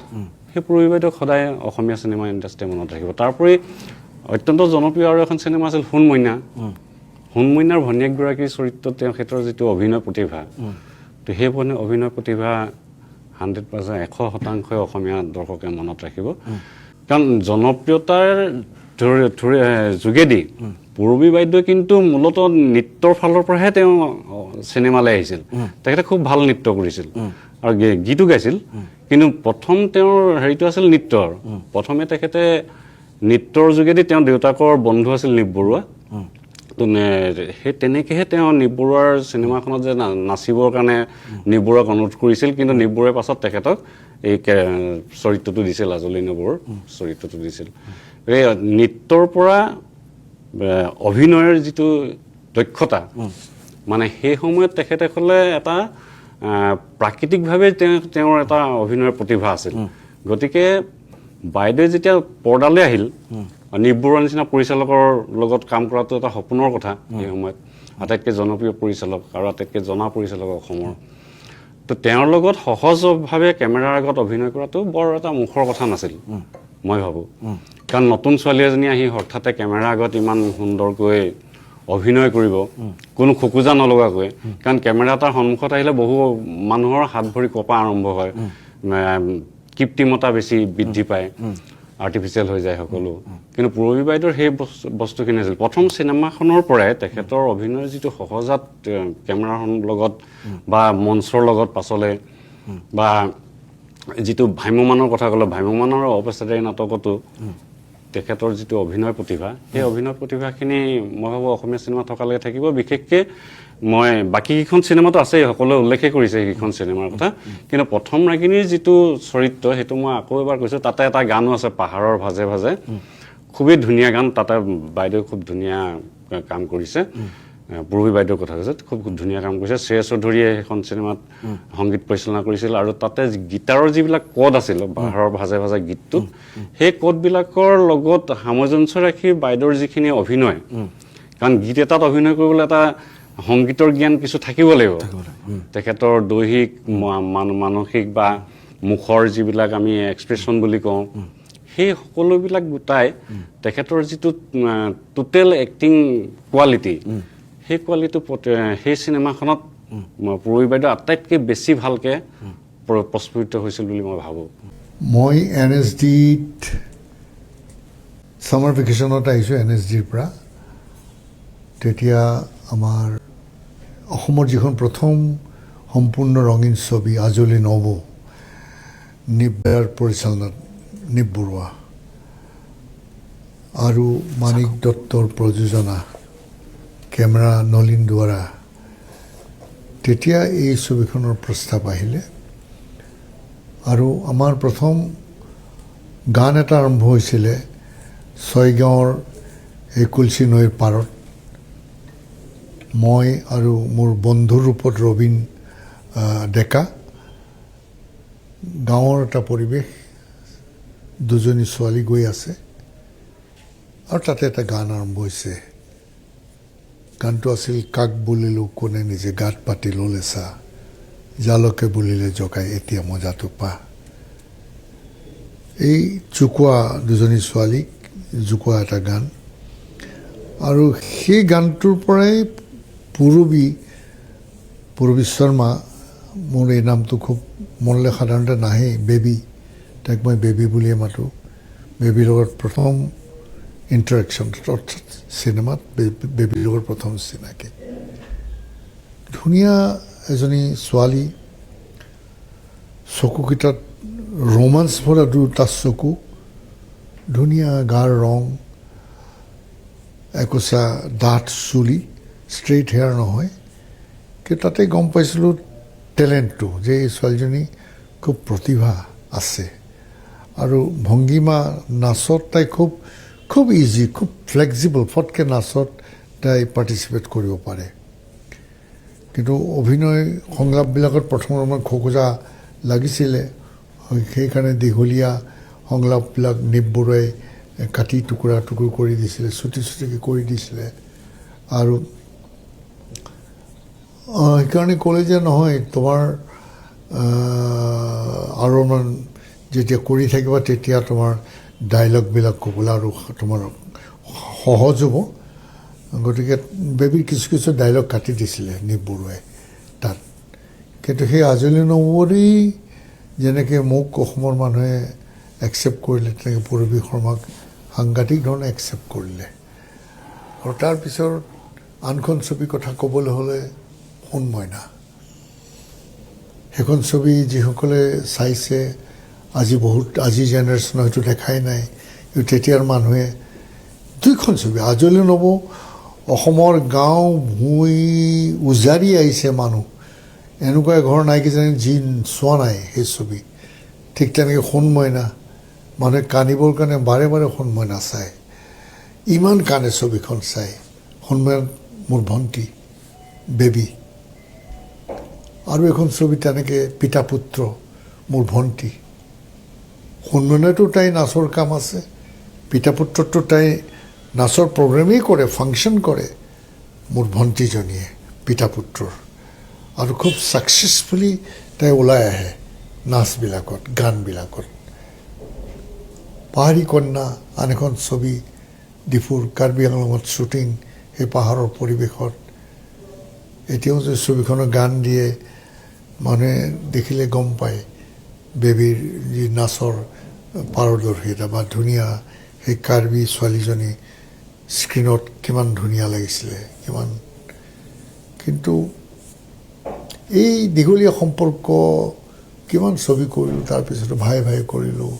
সেই পূৰবী বাইদেউক সদায় অসমীয়া চিনেমা ইণ্ডাষ্ট্ৰীয়ে মনত ৰাখিব তাৰোপৰি অত্যন্ত জনপ্ৰিয় আৰু এখন চিনেমা আছিল সোণ মইনাৰ ভনীয়েকগৰাকীৰ চৰিত্ৰত তেওঁ ক্ষেত্ৰৰ যিটো অভিনয় প্ৰতিভা তো সেই অভিনয় প্ৰতিভা 100% অসমীয়া দৰ্শকে মনত ৰাখিব কাৰণ জনপ্ৰিয়তাৰ যোগেদি পূৰবী বাইদেউ কিন্তু মূলতঃ নৃত্যৰ ফালৰ পৰাহে তেওঁ চিনেমালৈ আহিছিল তেখেতে খুব ভাল নৃত্য কৰিছিল আৰু গীতো গাইছিল কিন্তু প্ৰথম তেওঁৰ হেৰিটো আছিল নৃত্যৰ প্ৰথমে তেখেতে নৃত্যৰ যোগেদি তেওঁ দেউতাকৰ বন্ধু আছিল নিপ বৰুৱা তো সেই তেনেকৈহে তেওঁ নিপ বৰুৱাৰ চিনেমাখনত যে নাচিবৰ কাৰণে নিপ বৰুৱাক অনুৰোধ কৰিছিল কিন্তু নিপ বৰুৱাই পাছত তেখেতক এই চৰিত্ৰটো দিছিল আজলি নবুৰ চৰিত্ৰটো দিছিল এই নৃত্যৰ পৰা অভিনয়ৰ যিটো দক্ষতা মানে সেই সময়ত তেখেতে ক'লে এটা প্ৰাকৃতিকভাৱে তেওঁৰ এটা অভিনয়ৰ প্ৰতিভা আছিল গতিকে বাইদেৱে যেতিয়া পৰ্দালৈ আহিল নিব্বৰুৱাৰ নিচিনা পৰিচালকৰ লগত কাম কৰাটো এটা সপোনৰ কথা সেই সময়ত আটাইতকৈ জনপ্ৰিয় পৰিচালক আৰু আটাইতকৈ জনা পৰিচালক অসমৰ তো তেওঁৰ লগত সহজভাৱে কেমেৰাৰ আগত অভিনয় কৰাটো বৰ এটা মুখৰ কথা নাছিল মই ভাবোঁ কাৰণ নতুন ছোৱালী এজনী আহি হঠাতে কেমেৰাৰ আগত ইমান সুন্দৰকৈ অভিনয় কৰিব কোনো খোকোজা নলগাকৈ কাৰণ কেমেৰা এটাৰ সন্মুখত আহিলে বহু মানুহৰ হাত ভৰি কঁপা আৰম্ভ হয় কৃত্ৰিমতা বেছি বৃদ্ধি পায় আৰ্টিফিচিয়েল হৈ যায় সকলো কিন্তু পূৰবী বাইদেউৰ সেই বস্তুখিনি আছিল প্ৰথম চিনেমাখনৰ পৰাই তেখেতৰ অভিনয়ৰ যিটো সহজাত কেমেৰাৰ লগত বা মঞ্চৰ লগত পাছলৈ বা যিটো ভ্ৰাম্যমানৰ কথা ক'লে ভ্ৰাম্যমানৰ অপেচাদাৰী নাটকতো তেখেতৰ যিটো অভিনয় প্ৰতিভা সেই অভিনয় প্ৰতিভাখিনি মই ভাবোঁ অসমীয়া চিনেমা থকালৈকে থাকিব বিশেষকৈ মই বাকীকেইখন চিনেমাতো আছে সকলোৱে উল্লেখে কৰিছে সেইকেইখন চিনেমাৰ কথা কিন্তু প্ৰথম ৰাগিনীৰ যিটো চৰিত্ৰ সেইটো মই আকৌ এবাৰ কৈছোঁ তাতে এটা গানো আছে পাহাৰৰ ভাজে ভাজে খুবেই ধুনীয়া গান তাতে বাইদেউ খুব ধুনীয়া কাম কৰিছে পূৰবী বাইদেউৰ কথা কৈছে খুব ধুনীয়া কাম কৰিছে শ্ৰেয়া চৌধুৰীয়ে সেইখন চিনেমাত সংগীত পৰিচালনা কৰিছিল আৰু তাতে গীটাৰৰ যিবিলাক কড আছিল পাহাৰৰ ভাজে ভাজে গীতটোত সেই কডবিলাকৰ লগত সামঞ্জস্য ৰাখি বাইদেউৰ যিখিনি অভিনয় কাৰণ গীত এটাত অভিনয় কৰিবলৈ এটা সংগীতৰ জ্ঞান কিছু থাকিব লাগিব তেখেতৰ দৈহিক মানসিক বা মুখৰ যিবিলাক আমি এক্সপ্ৰেশ্যন বুলি কওঁ সেই সকলোবিলাক গোটাই তেখেতৰ যিটো টোটেল এক্টিং কোৱালিটি সেই কোৱালিটি সেই চিনেমাখনত পূৰবী বাইদেউ আটাইতকৈ বেছি ভালকৈ প্ৰস্ফুটিত হৈছিল বুলি মই ভাবোঁ মই NSDত ছামাৰ ভেকেশ্যনত আহিছোঁ NSDৰ পৰা তেতিয়া আমাৰ অসমৰ যিখন প্ৰথম সম্পূৰ্ণ ৰঙীন ছবি আজলি নব নিব্বৰুৱাৰ পৰিচালনাত নিব্বৰুৱা আৰু মানিক দত্তৰ প্ৰযোজনা কেমেৰা নলিন দুৱাৰা তেতিয়া এই ছবিখনৰ প্ৰস্তাৱ আহিলে আৰু আমাৰ প্ৰথম গান এটা আৰম্ভ হৈছিলে ছয়গাঁৱৰ এই কুলচী নৈৰ পাৰত মই আৰু মোৰ বন্ধুৰ ৰূপত ৰবীন ডেকা গাঁৱৰ এটা পৰিৱেশ দুজনী ছোৱালী গৈ আছে আৰু তাতে এটা গান আৰম্ভ হৈছে গানটো আছিল কাক বুলিলোঁ কোনে নিজে গাত পাতি ল'লে চা জালকে বুলিলে জগাই এতিয়া মজাটো পা এই জোকোৱা দুজনী ছোৱালীক জোকোৱা এটা গান আৰু সেই গানটোৰ পৰাই পূৰবী শৰ্মা মোৰ এই নামটো খুব মনলৈ সাধাৰণতে নাহে বেবী তাইক মই বেবী বুলিয়ে মাতোঁ বেবীৰ লগত প্ৰথম ইণ্টাৰেকশ্যন অৰ্থাৎ চিনেমাত বেবীৰ লগত প্ৰথম চিনাকি ধুনীয়া এজনী ছোৱালী চকুকেইটাত ৰোমাঞ্চ ভৰা দুটা চকু ধুনীয়া গাৰ ৰং একোচা ডাঠ চুলি ষ্ট্ৰেইট হেয়াৰ নহয় কিন্তু তাতে গম পাইছিলোঁ টেলেণ্টটো যে এই ছোৱালীজনী খুব প্ৰতিভা আছে আৰু ভংগীমা নাচত তাই খুব ইজি খুব ফ্লেক্সিবল ফটকৈ নাচত তাই পাৰ্টিচিপেট কৰিব পাৰে কিন্তু অভিনয় সংলাপবিলাকত প্ৰথম আমাৰ খোকোজা লাগিছিলে সেইকাৰণে দীঘলীয়া সংলাপবিলাক নিব্বৰুৱাই কাটি টুকুৰা টুকুৰ কৰি দিছিলে চুটি চুটিকৈ কৰি দিছিলে আৰু সেইকাৰণে ক'লে যে নহয় তোমাৰ আৰু অলপমান যেতিয়া কৰি থাকিবা তেতিয়া তোমাৰ ডাইলগবিলাক ক'বলৈ আৰু তোমাৰ সহজ হ'ব গতিকে বেবীৰ কিছু কিছু ডাইলগ কাটি দিছিলে নিব্বৰুৱাই তাত কিন্তু সেই আজলি নবৰেই যেনেকৈ মোক অসমৰ মানুহে একচেপ্ট কৰিলে তেনেকৈ পূৰবী শৰ্মাক সাংঘাতিক ধৰণে একচেপ্ট কৰিলে আৰু তাৰপিছত আনখন ছবিৰ কথা ক'বলৈ হ'লে সোণ মইনা সেইখন ছবি যিসকলে চাইছে আজি জেনেৰেশ্যন হয়তো দেখাই নাই কিন্তু তেতিয়াৰ মানুহে দুইখন ছবি আজলি নব অসমৰ গাঁও ভূঁই উজাৰি আহিছে মানুহ এনেকুৱা এঘৰ নাই কিজানি যি চোৱা নাই সেই ছবি ঠিক তেনেকৈ সোণ মইনা মানুহে কান্দিবৰ কাৰণে বাৰে বাৰে সোণ মইনা চায় ইমান কান্দে ছবিখন চাই সোণ মইনা মোৰ ভণ্টি বেবী, আৰু এখন ছবি তেনেকৈ পিতা পুত্ৰ, মোৰ ভণ্টি। সন্মানেতো তাই নাচৰ কাম আছে, পিতা পুত্ৰতো তাই নাচৰ প্ৰগ্ৰেমেই কৰে, ফাংচন কৰে মোৰ ভণ্টিজনীয়ে পিতা পুত্ৰৰ, আৰু খুব ছাকচেছফুলি তাই ওলাই আহে নাচবিলাকত, গানবিলাকত। পাহাৰী কন্যা আন এখন ছবি, ডিফুৰ কাৰ্বি আংলঙত শ্বুটিং, সেই পাহাৰৰ পৰিৱেশত। এতিয়াও যে ছবিখনৰ গান দিয়ে, মানুহে দেখিলে গম পায় বেবীৰ যি নাচৰ পাৰদৰ্শিতা বা ধুনীয়া সেই কাৰ্বি ছোৱালীজনী স্ক্ৰীণত কিমান ধুনীয়া লাগিছিলে, কিমান। কিন্তু এই দীঘলীয়া সম্পৰ্ক, কিমান ছবি কৰিলোঁ, তাৰপিছতো ভাই ভাই কৰিলোঁ,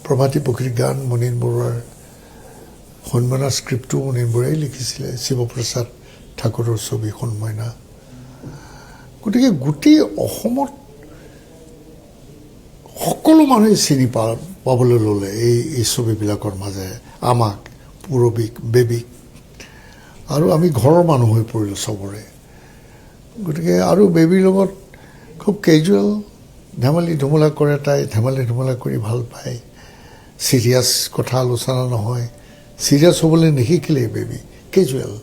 প্ৰভাতী পুখুৰীৰ গান মুনীন বৰুৱাৰ, সন্মানা স্ক্ৰিপ্টটো মুনীন বৰুৱাই লিখিছিলে, শিৱপ্ৰসাদ ঠাকুৰৰ ছবি সন্মানা। গতিকে গোটেই অসমত সকলো মানুহে চিনি পাবলৈ ল'লে এই ছবিবিলাকৰ মাজেৰে আমাক, পূৰবীক, বেবীক, আৰু আমি ঘৰৰ মানুহ হৈ পৰিলোঁ চবৰে। গতিকে আৰু বেবীৰ লগত খুব কেজুৱেল ধেমালি ধুমুলা কৰে তাই, ধেমালি ধুমুলা কৰি ভাল পায়, চিৰিয়াছ কথা আলোচনা নহয়, চিৰিয়াছ হ'বলৈ নিশিকিলেই বেবী, কেজুৱেল।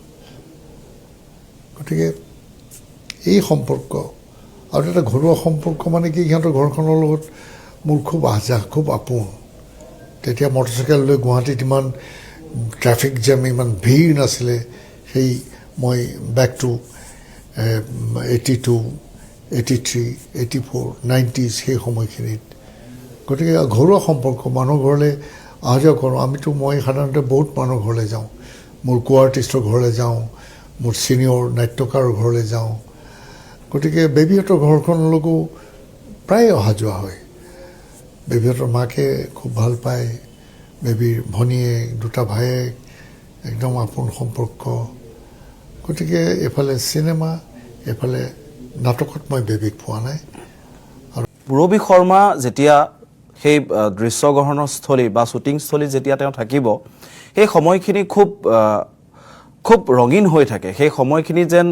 গতিকে এই সম্পৰ্ক, আৰু এটা ঘৰুৱা সম্পৰ্ক মানে কি, সিহঁতৰ ঘৰখনৰ লগত মোৰ খুব আহযাহ, খুব আপোন। তেতিয়া মটৰচাইকেল লৈ গুৱাহাটীত ইমান ট্ৰেফিক জাম, ইমান ভিৰ নাছিলে। সেই মই বেক টু 82, 83, 84, 90s সেই সময়খিনিত। গতিকে ঘৰুৱা সম্পৰ্ক, মানুহৰ ঘৰলৈ অহা যোৱা কৰোঁ। মই সাধাৰণতে বহুত মানুহৰ ঘৰলৈ যাওঁ, মোৰ কো আৰ্টিষ্টৰ ঘৰলৈ যাওঁ, মোৰ ছিনিয়ৰ নাট্যকাৰৰ ঘৰলৈ যাওঁ। গতিকে বেবীহঁতৰ ঘৰখনলৈকো প্ৰায় অহা যোৱা হয়। বেবীহঁতৰ মাকে খুব ভাল পায়, বেবীৰ ভনীয়েক, দুটা ভায়েক, একদম আপোন সম্পৰ্ক। গতিকে এফালে চিনেমা, এফালে নাটকত মই বেবীক পোৱা নাই। আৰু পূৰবী শৰ্মা যেতিয়া সেই দৃশ্যগ্ৰহণৰ স্থলী বা শ্বুটিংস্থলীত যেতিয়া তেওঁ থাকিব, সেই সময়খিনি খুব ৰঙীন হৈ থাকে। সেই সময়খিনি যেন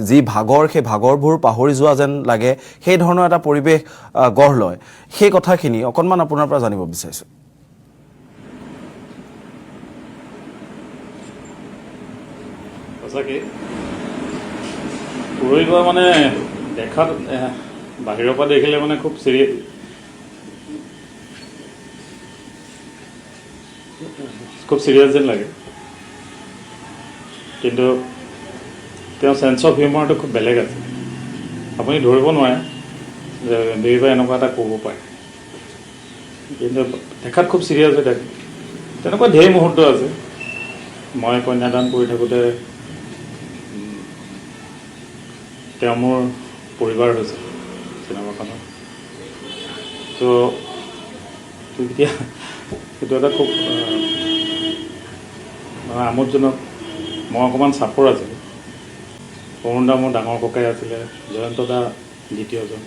যি ভাগৰ, সেই ভাগৰবোৰ পাহৰি যোৱা যেন লাগে, সেই ধৰণৰ এটা পৰিৱেশ গঢ় লয়। সেই কথাখিনি অকণমান আপোনাৰ পৰা জানিব বিচাৰিছোঁ। সঁচাকৈ পূৰবী বা মানে দেখাত বাহিৰৰ পৰা দেখিলে মানে খুব চিৰিয়াছ যেন লাগে, কিন্তু তেওঁৰ চেন্স অফ হিউমাৰটো খুব বেলেগ আছে। আপুনি ধৰিব নোৱাৰে যে বেবী বাই এনেকুৱা এটা ক'ব পাৰে, কিন্তু দেখাত খুব চিৰিয়াছ হৈ থাকে। তেনেকুৱা ঢেৰ মুহূৰ্ত আছে। মই কন্যাদান কৰি থাকোঁতে তেওঁ মোৰ পৰিবাৰ হৈছে চিনেমাখনত। তো তেতিয়া সেইটো এটা খুব মানে আমোদজনক। মই অকণমান চাপৰ আছিলোঁ। অৰুণ দা মোৰ ডাঙৰ ককাই আছিলে, জয়ন্ত দা দ্বিতীয়জন,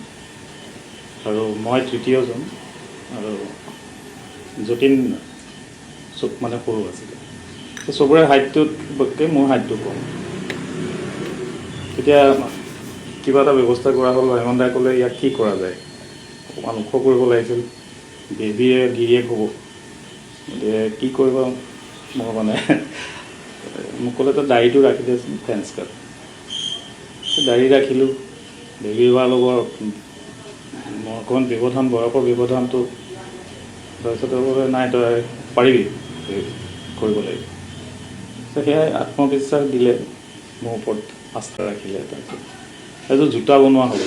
আৰু মই তৃতীয়জন, আৰু যতীন মানে সৰু আছিলে। চবৰে হাইটটোতকৈ মোৰ হাইটটো কম। তেতিয়া কিবা এটা ব্যৱস্থা কৰা হ'ল। হেমন্ত দাই ক'লে, ইয়াক কি কৰা যায়, অকণমান ওখ কৰিব লাগিছিল, বেবীয়ে গিৰিয়েক হ'ব, গতিকে কি কৰিব। মই মানে মোক ক'লে, তই দাড়িটো ৰাখি দেচোন, ফেন্স কাট। দাড়ি ৰাখিলোঁ। বেবী হোৱাৰ লগত মই অকণমান ব্যৱধান, বয়সৰ ব্যৱধানটো, তাৰপিছতে বোলে নাই তই পাৰিবি কৰিব লাগিব। সেয়াই আত্মবিশ্বাস দিলে, মোৰ ওপৰত আস্থা ৰাখিলে। তাৰপিছত এযোৰ জোতা বনোৱা হ'ল।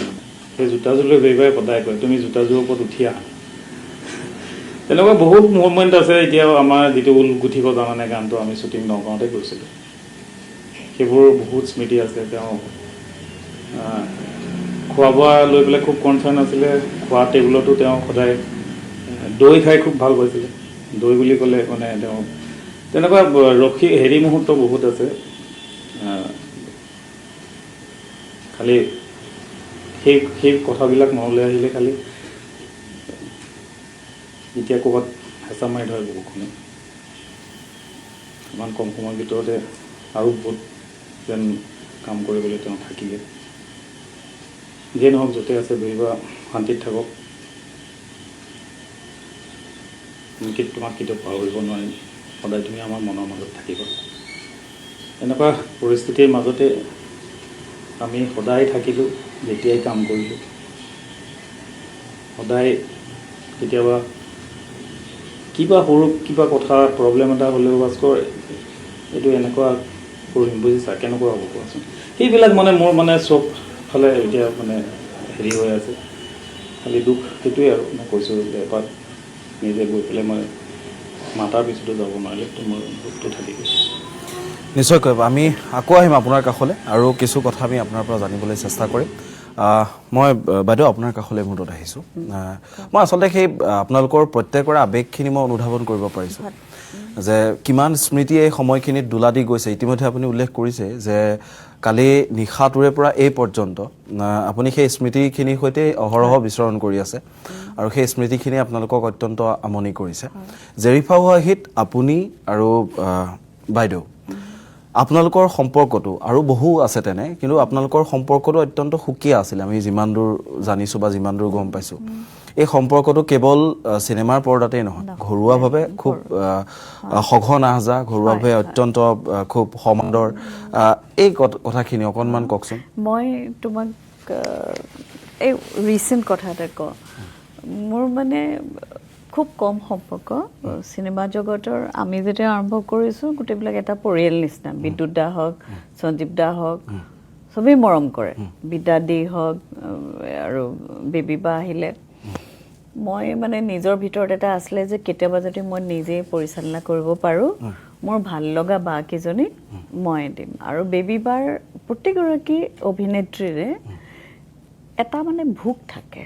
সেই জোতাযোৰলৈ বেবীবাই সদায় কয়, তুমি জোতাযোৰৰ ওপৰত উঠি আহা। তেনেকুৱা বহুত মুভমেণ্ট আছে। এতিয়াও আমাৰ যিটো ঊল গুঠিব জানানে গানটো আমি শ্বুটিং নগাঁৱতে কৰিছিলোঁ, সেইবোৰ বহুত স্মৃতি আছে। তেওঁ খোৱা বোৱা লৈ পেলাই খুব কনচাৰ্ণ আছিলে। খোৱা টেবুলতো তেওঁ সদায় দৈ খাই খুব ভাল পাইছিলে। দৈ বুলি ক'লে মানে তেওঁ তেনেকুৱা হেৰি মুহূৰ্ত বহুত আছে। খালি সেই কথাবিলাক মনলৈ আহিলে খালি এতিয়া ক'ৰবাত হেঁচা মাৰি ধৰে বুকুখনে। ইমান কম সময়ৰ ভিতৰতে আৰু বহুত যেন কাম কৰিবলৈ তেওঁ থাকিলে। যিয়ে নহওক য'তে আছে বেবীবা শান্তিত থাকক। তোমাক কেতিয়াও পাহৰিব নোৱাৰিম, সদায় তুমি আমাৰ মনৰ মাজত থাকিবা। এনেকুৱা পৰিস্থিতিৰ মাজতে আমি সদায় থাকিলোঁ, যেতিয়াই কাম কৰিলোঁ। সদায় কেতিয়াবা কিবা সৰু কিবা কথা প্ৰব্লেম এটা হ'লেও ভাস্কৰ এইটো এনেকুৱা কৰিম বুজিছা, কেনেকুৱা হ'ব কোৱাচোন। সেইবিলাক মানে মোৰ মানে চব ফালে এতিয়া মানে হেৰি হৈ আছে। খালি দুখ সেইটোৱে আৰু মই কৈছোঁ যে এপাত নিজে গৈ পেলাই মই মাতাৰ পিছতো যাব নোৱাৰিলে তো মোৰ দুখটো থাকি গৈছে। নিশ্চয়কৈ আমি আকৌ আহিম আপোনাৰ কাষলৈ আৰু কিছু কথা আমি আপোনাৰ পৰা জানিবলৈ চেষ্টা কৰিম। মই বাইদেউ আপোনাৰ কাষলৈ মুহূৰ্তত আহিছোঁ। মই আচলতে সেই আপোনালোকৰ প্ৰত্যেকৰে আৱেগখিনি মই অনুধাৱন কৰিব পাৰিছোঁ যে কিমান স্মৃতি এই সময়খিনিত দোলা দি গৈছে। ইতিমধ্যে আপুনি উল্লেখ কৰিছে যে কালি নিশাটোৰে পৰা এই পৰ্যন্ত আপুনি সেই স্মৃতিখিনিৰ সৈতে অহৰহ বিচৰণ কৰি আছে আৰু সেই স্মৃতিখিনি আপোনালোকক অত্যন্ত আমনি কৰিছে। জেৰিফা ৱাহিদ, আপুনি আৰু বাইদেউ, আপোনালোকৰ সম্পৰ্কটো আৰু বহু আছে তেনে, কিন্তু আপোনালোকৰ সম্পৰ্কটো অত্যন্ত সুকীয়া আছিল আমি যিমান দূৰ জানিছোঁ বা যিমান দূৰ গম পাইছোঁ। এই সম্পৰ্কটো কেৱল চিনেমাৰ পৰ্দাতেই নহয়, ঘৰুৱাভাৱে খুব সঘন আহজা, ঘৰুৱাভাৱে অত্যন্ত খুব সমাদৰ। এই কথাখিনি অকণমান কওকচোন। মই তোমাক এই ৰিচেণ্ট কথা এটা কওঁ। মোৰ মানে খুব কম সম্পৰ্ক চিনেমা জগতৰ। আমি যেতিয়া আৰম্ভ কৰিছোঁ গোটেইবিলাক এটা পৰিয়াল নিচিনা। বিদ্যুৎ দা হওক, সঞ্জীৱ দা হওক, চবেই মৰম কৰে। বিদ্যা দি হওক আৰু বেবী বা আহিলে মই মানে নিজৰ ভিতৰত এটা আছিলে যে কেতিয়াবা যদি মই নিজে পৰিচালনা কৰিব পাৰোঁ, মোৰ ভাল লগা বা কেইজনী মই দিম। আৰু বেবী বাৰ প্ৰত্যেকগৰাকী অভিনেত্ৰীৰে এটা মানে ভোক থাকে,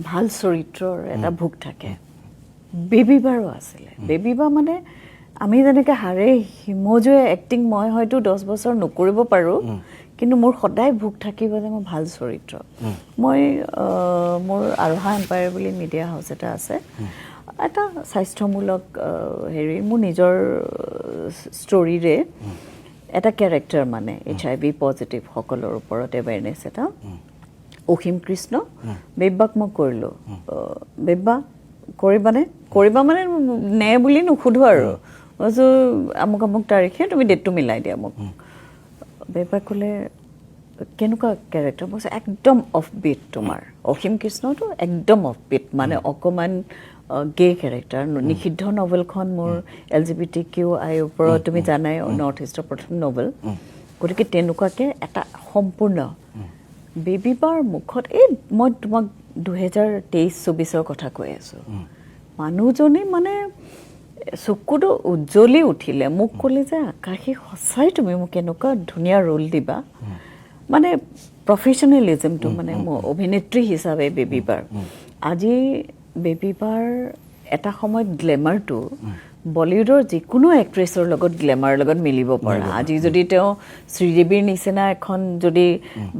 ভাল চৰিত্ৰৰ এটা ভোক থাকে। বেবী বাৰো আছিলে। বেবী বা মানে আমি যেনেকৈ হাড়ে হিমজুৱে এক্টিং মই হয়তো 10 বছৰ নকৰিব পাৰোঁ, কিন্তু মোৰ সদায় ভোক থাকিব যে মই ভাল চৰিত্ৰ। মই মোৰ আৰোহা এম্পায়াৰ বুলি মিডিয়া হাউচ এটা আছে, এটা স্বাস্থ্যমূলক হেৰি মোৰ নিজৰ ষ্টৰীৰে এটা কেৰেক্টাৰ মানে HIV পজিটিভ সকলৰ ওপৰত এৱেৰনেছ এটা। অসীম কৃষ্ণ বেব্বাক মই কৰিলোঁ। বেব্বা কৰিবা মানে নে বুলি নুসুধো আৰু কৈছোঁ আমুক আমুক তাৰিখে তুমি ডেটটো মিলাই দিয়া মোক। বেব্বাই ক'লে কেনেকুৱা কেৰেক্টাৰ? মই কৈছোঁ একদম অফ বিট তোমাৰ। অসীম কৃষ্ণটো একদম অফ বিট মানে অকণমান গে কেৰেক্টাৰ। নিষিদ্ধ নভেলখন মোৰ LGBTQI ওপৰত তুমি জানাই, নৰ্থ ইষ্টৰ প্ৰথম নভেল। গতিকে তেনেকুৱাকৈ এটা সম্পূৰ্ণ বেবী বাৰ মুখত এই মই তোমাক 2023-24 কথা কৈ আছোঁ। মানুহজনী মানে চকুটো উজ্জ্বলি উঠিলে। মোক ক'লে যে আকাশী সঁচাই তুমি মোক এনেকুৱা ধুনীয়া ৰোল দিবা। মানে প্ৰফেশ্যনেলিজমটো মানে মোৰ অভিনেত্ৰী হিচাপে বেবী বাৰ। আজি বেবী বাৰ এটা সময়ত গ্লেমাৰটো বলিউডৰ যিকোনো এক্ট্ৰেছৰ লগত গ্লেমাৰৰ লগত মিলিব পৰা। আজি যদি তেওঁ শ্ৰীদেৱীৰ নিচিনা এখন যদি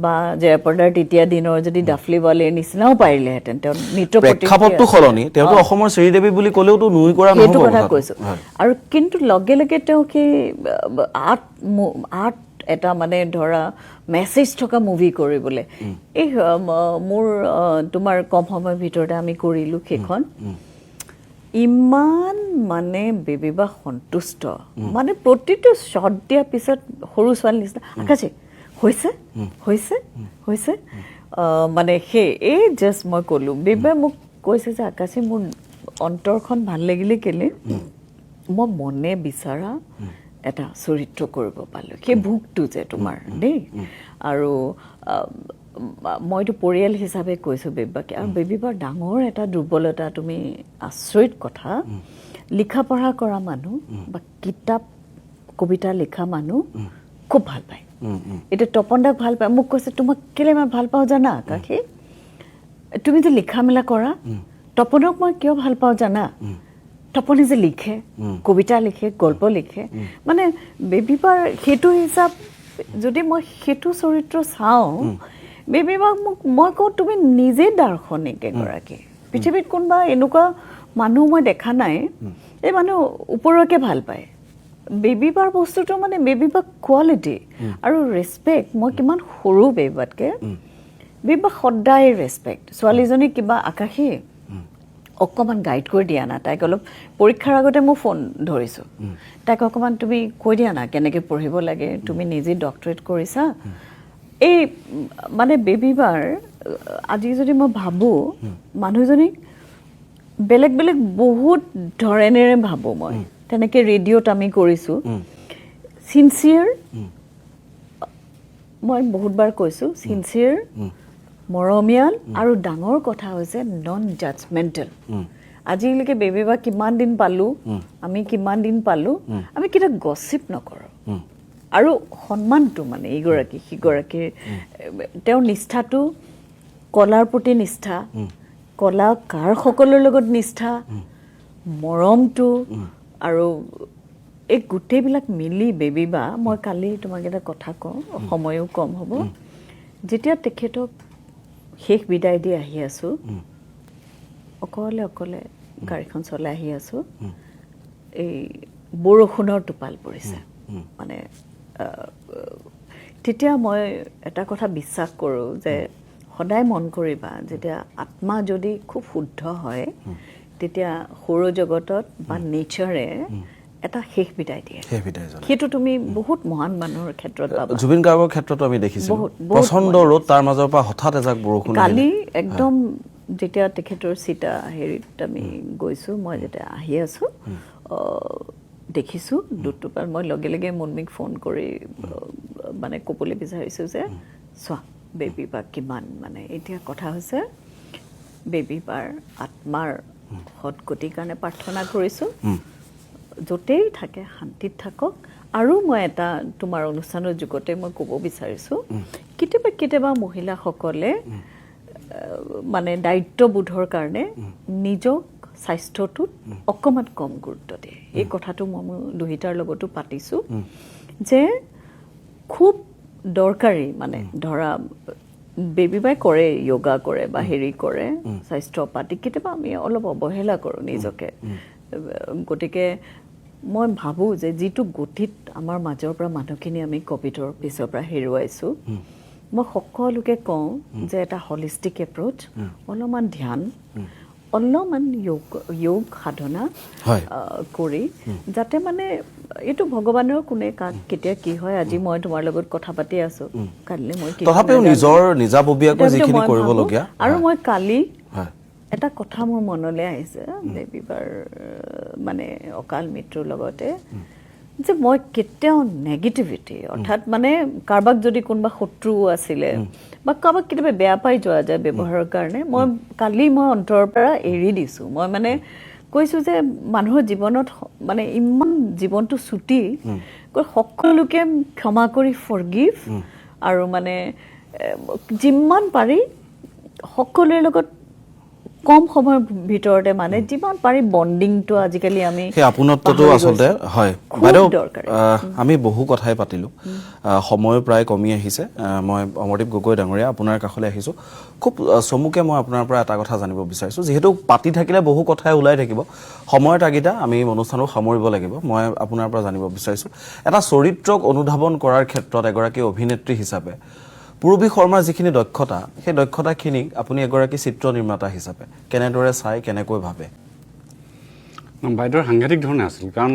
বা জয়প্ৰদাৰ তেতিয়া দিনৰ যদি ডাফলিৱালেৰ নিচিনাও পাৰিলেহেঁতেন, তেওঁ নৃত্য প্ৰেক্ষাপটটো সলনি, তেওঁতো অসমৰ শ্ৰীদেৱী বুলি ক'লেওতো নুই কৰা নহ'ব। সেইটো কথা কৈছোঁ। আৰু কিন্তু লগে লগে তেওঁ সেই আৰ্ট এটা মানে ধৰা মেছেজ থকা মুভি কৰিবলৈ এই মোৰ তোমাৰ কম সময়ৰ ভিতৰতে আমি কৰিলোঁ সেইখন। ইমান মানে বেবী বা সন্তুষ্ট, মানে প্ৰতিটো শ্বট দিয়াৰ পিছত সৰু ছোৱালী নিচিনা আকাশে হৈছে হৈছে হৈছে মানে সেই এই জাষ্ট মই ক'লোঁ। বেবীয়ে মোক কৈছে যে আকাশে মোৰ অন্তৰখন ভাল লাগিলে কেলে মই মনে বিচৰা এটা চৰিত্ৰ কৰিব পালোঁ। সেই ভোকটো যে তোমাৰ দেই। আৰু মইতো পৰিয়াল হিচাপে কৈছোঁ বেবীবাকে। আৰু বেবী বাৰ ডাঙৰ এটা দুৰ্বলতা, তুমি আচৰিত কথা, লিখা পঢ়া কৰা মানুহ বা কিতাপ কবিতা লিখা মানুহ খুব ভাল পায়। এতিয়া তপন দাক ভাল পায়। মোক কৈছে তোমাক কেলৈ মই ভাল পাওঁ জানা আকাশী, তুমি যে লিখা মেলা কৰা। তপনক মই কিয় ভাল পাওঁ জানা, তপনে যে লিখে, কবিতা লিখে, গল্প লিখে। মানে বেবী বাৰ সেইটো হিচাপ যদি মই সেইটো চৰিত্ৰ চাওঁ, বেবী বাক মই কওঁ তুমি নিজে দাৰ্শনিক এগৰাকী। পৃথিৱীত কোনোবা এনেকুৱা মানুহ মই দেখা নাই, এই মানুহ ওপৰকে ভাল পায়। বেবী বাৰ বস্তুটো মানে বেবী বা কোৱালিটি আৰু ৰেচপেক্ট মই কিমান সৰু বেবী বাতকৈ বেবী বা সদায় ৰেচপেক্ট ছোৱালীজনীক কিবা আকাশী অকণমান গাইড কৰি দিয়া না তাইক অলপ পৰীক্ষাৰ আগতে মই ফোন ধৰিছোঁ তাইক অকণমান তুমি কৈ দিয়া না কেনেকৈ পঢ়িব লাগে তুমি নিজে ডক্টৰেট কৰিছা এই মানে বেবী বাৰ আজি যদি মই ভাবোঁ মানুহজনীক বেলেগ বেলেগ বহুত ধৰণেৰে ভাবোঁ মই তেনেকৈ ৰেডিঅ'ত আমি কৰিছোঁ চিনচিয়াৰ মই বহুতবাৰ কৈছোঁ চিনচিয়াৰ মৰমীয়াল আৰু ডাঙৰ কথা হৈছে নন জাজমেণ্টেল আজিলৈকে বেবী বা কিমান দিন পালোঁ আমি কিমান দিন পালোঁ আমি কেতিয়াও গছিপ নকৰোঁ আৰু সন্মানটো মানে এইগৰাকী সিগৰাকীৰ তেওঁৰ নিষ্ঠাটো কলাৰ প্ৰতি নিষ্ঠা কলাকাৰসকলৰ লগত নিষ্ঠা মৰমটো আৰু এই গোটেইবিলাক মিলি বেবী বা মই কালি তোমাক এটা কথা কওঁ সময়ো কম হ'ব যেতিয়া তেখেতক শেষ বিদায় দি আহি আছোঁ অকলে অকলে গাড়ীখন চলাই আহি আছোঁ এই বৰষুণৰ টোপাল পৰিছে মানে তেতিয়া মই এটা কথা বিশ্বাস কৰোঁ যে সদায় মন কৰিবা যেতিয়া আত্মা যদি খুব শুদ্ধ হয় তেতিয়া সৌৰজগতত বা নেচাৰে এটা শেষ বিদায় দিয়ে সেইটো তুমি বহুত মহান মানুহৰ ক্ষেত্ৰত পাবা জুবিন গাৰ্গৰ ক্ষেত্ৰতো আমি দেখিছোঁ প্ৰচণ্ড ৰ'দ তাৰ মাজৰ পৰা হঠাৎ এজাক বৰষুণ কালি একদম যেতিয়া তেখেতৰ চিতা হেৰিত আমি গৈছোঁ মই যেতিয়া আহি আছোঁ দেখিছোঁ দুটোপাল মই লগে লগে মুনমিক ফোন কৰি মানে ক'বলৈ বিচাৰিছোঁ যে চোৱা বেবী বা কিমান মানে এতিয়া কথা হৈছে বেবী বাৰ আত্মাৰ সৎগতিৰ কাৰণে প্ৰাৰ্থনা কৰিছোঁ য'তেই থাকে শান্তিত থাকক আৰু মই এটা তোমাৰ অনুষ্ঠানৰ যুগতে মই ক'ব বিচাৰিছোঁ কেতিয়াবা কেতিয়াবা মহিলাসকলে মানে দায়িত্ববোধৰ কাৰণে নিজক স্বাস্থ্যটোত অকণমান কম গুৰুত্ব দিয়ে এই কথাটো মই মোৰ দুহিতাৰ লগতো পাতিছোঁ যে খুব দৰকাৰী মানে ধৰা বেবী বাই কৰে য়োগা কৰে বা হেৰি কৰে স্বাস্থ্য পাতি কেতিয়াবা আমি অলপ অৱহেলা কৰোঁ নিজকে গতিকে মই ভাবোঁ যে যিটো গতিত আমাৰ মাজৰ পৰা মানুহখিনি আমি ক'ভিডৰ পিছৰ পৰা হেৰুৱাইছোঁ মই সকলোকে কওঁ যে এটা হলিষ্টিক এপ্ৰ'চ অলপমান ধ্যান অলপমান যোগ সাধনা কৰি যাতে মানে এইটো ভগৱানৰ কোনে কাক কেতিয়া কি হয় আজি মই তোমাৰ লগত কথা পাতি আছোঁ কালিলৈ মই তথাপিও নিজৰ নিজাববীয়াকৈ যিখিনি কৰিবলগীয়া আৰু মই কালি এটা কথা মোৰ মনলৈ আহিছে বেবী বাৰ মানে অকাল মৃত্যুৰ লগতে যে মই কেতিয়াও নেগেটিভিটি অৰ্থাৎ মানে কাৰোবাক যদি কোনোবা শত্ৰু আছিলে বা কাৰোবাক কেতিয়াবা বেয়া পাই যোৱা যায় ব্যৱহাৰৰ কাৰণে মই কালি মই অন্তৰৰ পৰা এৰি দিছোঁ মই মানে কৈছোঁ যে মানুহৰ জীৱনত মানে ইমান জীৱনটো চুটি সকলোকে ক্ষমা কৰি ফৰগিভ আৰু মানে যিমান পাৰি সকলোৰে লগত কম সময়ৰ ভিতৰতে মানে যিমান পাৰি বণ্ডিংটো আজিকালি আমি সেই আপোনত্বটো আচলতে হয় বাইদেউ আমি বহু কথাই পাতিলোঁ সময় প্ৰায় কমি আহিছে মই অমৰদীপ গগৈ ডাঙৰীয়া আপোনাৰ কাষলৈ আহিছোঁ খুব চমুকে মই আপোনাৰ পৰা এটা কথা জানিব বিচাৰিছোঁ যিহেতু পাতি থাকিলে বহু কথাই ওলাই থাকিব সময়ৰ তাগিদা আমি অনুষ্ঠানটো সামৰিব লাগিব মই আপোনাৰ পৰা জানিব বিচাৰিছোঁ এটা চৰিত্ৰক অনুধাৱন কৰাৰ ক্ষেত্ৰত এগৰাকী অভিনেত্ৰী হিচাপে পূৰবী শৰ্মাৰ যিখিনি দক্ষতা সেই দক্ষতাখিনিক আপুনি এগৰাকী চিত্ৰ নিৰ্মাতা হিচাপে কেনেদৰে চাই কেনেকৈ ভাবে বাইদেউৰ সাংঘাতিক ধৰণে আছিল কাৰণ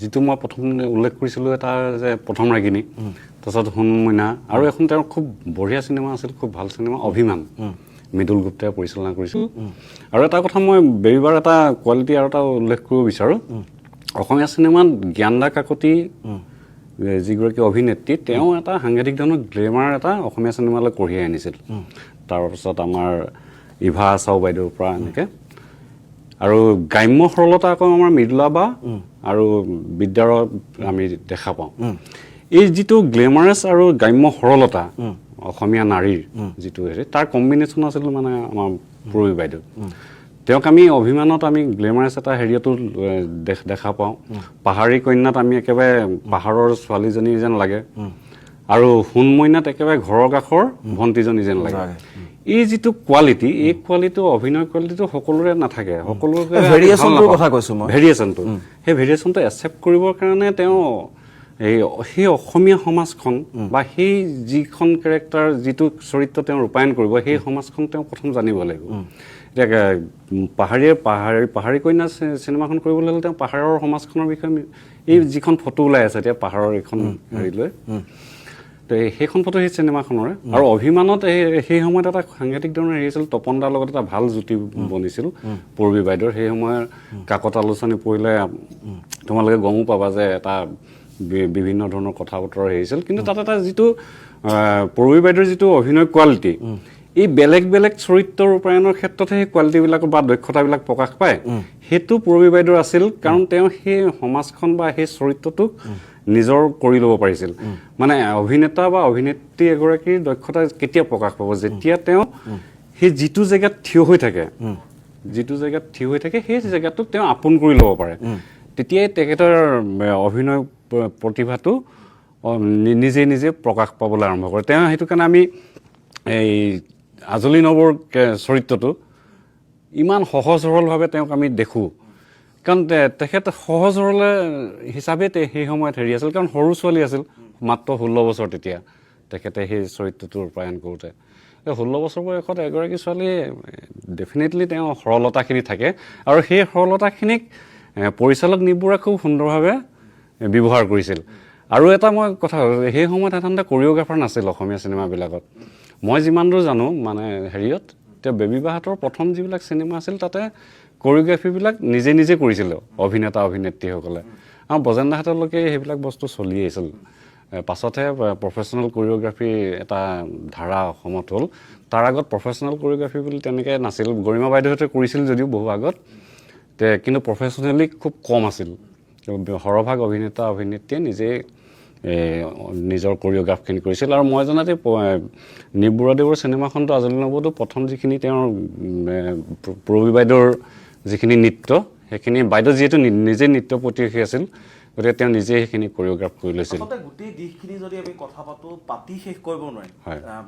যিটো মই প্ৰথম উল্লেখ কৰিছিলোঁ এটা যে প্ৰথম ৰাগিনী তাৰপিছত সোণ মইনা আৰু এখন তেওঁৰ খুব বঢ়িয়া চিনেমা আছিল খুব ভাল চিনেমা অভিমান মৃদুল গুপ্তাই পৰিচালনা কৰিছিল আৰু এটা কথা মই বেবী বাৰ এটা কোৱালিটি আৰু এটা উল্লেখ কৰিব বিচাৰোঁ অসমীয়া চিনেমাত জ্ঞানদা কাকতি যিগৰাকী অভিনেত্ৰী তেওঁ এটা সাংঘাতিক ধৰণৰ গ্লেমাৰ এটা অসমীয়া চিনেমালৈ কঢ়িয়াই আনিছিল তাৰপিছত আমাৰ ইভা চাও বাইদেউৰ পৰা এনেকৈ আৰু গ্ৰাম্য সৰলতা আকৌ আমাৰ মৃদুলা বা আৰু বিদ্যাৰত আমি দেখা পাওঁ এই যিটো গ্লেমাৰাছ আৰু গ্ৰাম্য সৰলতা অসমীয়া নাৰীৰ যিটো হেৰি তাৰ কম্বিনেশ্যন আছিল মানে আমাৰ পূৰবী বাইদেউ তেওঁক আমি অভিমানত আমি গ্লেমাৰাছ এটা হেৰিয়াতো দেখা পাওঁ পাহাৰী কন্যাত আমি একেবাৰে পাহাৰৰ ছোৱালীজনী যেন লাগে আৰু সোণ মইনাত একেবাৰে ঘৰৰ কাষৰ ভণ্টিজনী যেন লাগে এই যিটো কোৱালিটি, এই কোৱালিটি অভিনয় কোৱালিটিটো সকলোৰে নাথাকে, সকলোৰে ভেৰিয়েশ্যনটোৰ কথা কৈছো মই। ভেৰিয়েশ্যনটো, সেই ভেৰিয়েশ্যনটো একচেপ্ট কৰিবৰ কাৰণে তেওঁ সেই অসমীয়া সমাজখন বা সেই যিখন কেৰেক্টাৰ, যিটো চৰিত্ৰ তেওঁ ৰূপায়ণ কৰিব, সেই সমাজখন তেওঁ প্ৰথম জানিব লাগিব। এতিয়া পাহাৰী কন্যা চিনেমাখন কৰিবলৈ হ'লে তেওঁ পাহাৰৰ সমাজখনৰ বিষয়ে, এই যিখন ফটো ওলাই আছে এতিয়া পাহাৰৰ এইখন হেৰি লৈ, তো সেইখন ফটো সেই চিনেমাখনৰে। আৰু অভিমানত সেই সময়ত এটা সাংঘাতিক ধৰণৰ হেৰি আছিল, তপন দাৰ লগত এটা ভাল জুতি বনিছিল পূৰ্বী বাইদেউৰ। সেই সময়ৰ কাকত আলোচনী পঢ়িলে তোমালোকে গমো পাবা যে এটা বিভিন্ন ধৰণৰ কথা বতৰা হেৰি আছিল। কিন্তু তাত এটা যিটো পূৰ্বী বাইদেউৰ যিটো অভিনয় কোৱালিটি, এই বেলেগ বেলেগ চৰিত্ৰ ৰূপায়ণৰ ক্ষেত্ৰতহে সেই কোৱালিটিবিলাক বা দক্ষতাবিলাক প্ৰকাশ পায়। সেইটো পূৰ্বী বাইদেউৰ আছিল, কাৰণ তেওঁ সেই সমাজখন বা সেই চৰিত্ৰটোক নিজৰ কৰি ল'ব পাৰিছিল। মানে অভিনেতা বা অভিনেত্ৰী এগৰাকীৰ দক্ষতা কেতিয়া প্ৰকাশ পাব, যেতিয়া তেওঁ সেই যিটো জেগাত থিয় হৈ থাকে, সেই জেগাটোক তেওঁ আপোন কৰি ল'ব পাৰে, তেতিয়াই তেখেতৰ অভিনয় প্ৰতিভাটো নিজে নিজে প্ৰকাশ পাবলৈ আৰম্ভ কৰে। তেওঁ সেইটো কাৰণে আমি এই আজলি নৱৰ চৰিত্ৰটো ইমান সহজ সৰলভাৱে তেওঁক আমি দেখোঁ, কাৰণ তেখেত সহজ সৰল হিচাপে সেই সময়ত হেৰি আছিল, কাৰণ সৰু ছোৱালী আছিল, মাত্ৰ 16 বছৰ তেতিয়া তেখেতে সেই চৰিত্ৰটো ৰূপায়ণ কৰোঁতে। 16 বছৰ বয়সত এগৰাকী ছোৱালীয়ে ডেফিনেটলি তেওঁ সৰলতাখিনি থাকে, আৰু সেই সৰলতাখিনিক পৰিচালক নিবুঢ়াই খুব সুন্দৰভাৱে ব্যৱহাৰ কৰিছিল। আৰু এটা মই কথা, সেই সময়ত সাধাৰণতে কৰিঅ'গ্ৰাফাৰ নাছিল অসমীয়া চিনেমাবিলাকত। মই যিমান দূৰ জানো মানে হেৰিয়ত, এতিয়া বেবী বাহঁতৰ প্ৰথম যিবিলাক চিনেমা আছিল তাতে কৰিঅ'গ্ৰাফীবিলাক নিজে নিজে কৰিছিল অভিনেতা অভিনেত্ৰীসকলে, আৰু বজেন দাহঁতলৈকে সেইবিলাক বস্তু চলি আছিল। পাছতহে প্ৰফেশ্যনেল কৰিঅ'গ্ৰাফী এটা ধাৰা অসমত হ'ল। তাৰ আগত প্ৰফেশ্যনেল কৰিঅ'গ্ৰাফী বুলি তেনেকৈ নাছিল। গৰিমা বাইদেউহঁতে কৰিছিল যদিও বহু আগত, কিন্তু প্ৰফেশ্যনেলি খুব কম আছিল। সৰহভাগ অভিনেতা অভিনেত্ৰীয়ে নিজে নিজৰ কৰিঅ'গ্ৰাফখিনি কৰিছিল। আৰু মই জনাতে নিবুঢ়াদেৱৰ চিনেমাখনটো আজলি নৱতো প্ৰথম যিখিনি তেওঁৰ পূৰ্বী বাইদেউৰ যিখিনি নৃত্য, সেইখিনি বাইদেউ যিহেতু নিজে নৃত্য প্ৰতিয়োগী আছিল, গতিকে তেওঁ নিজে সেইখিনি কৰিঅ'গ্ৰাফ কৰি লৈছিল। গোটেই দিশখিনি যদি আমি কথা পাতি শেষ কৰিব নোৱাৰিম।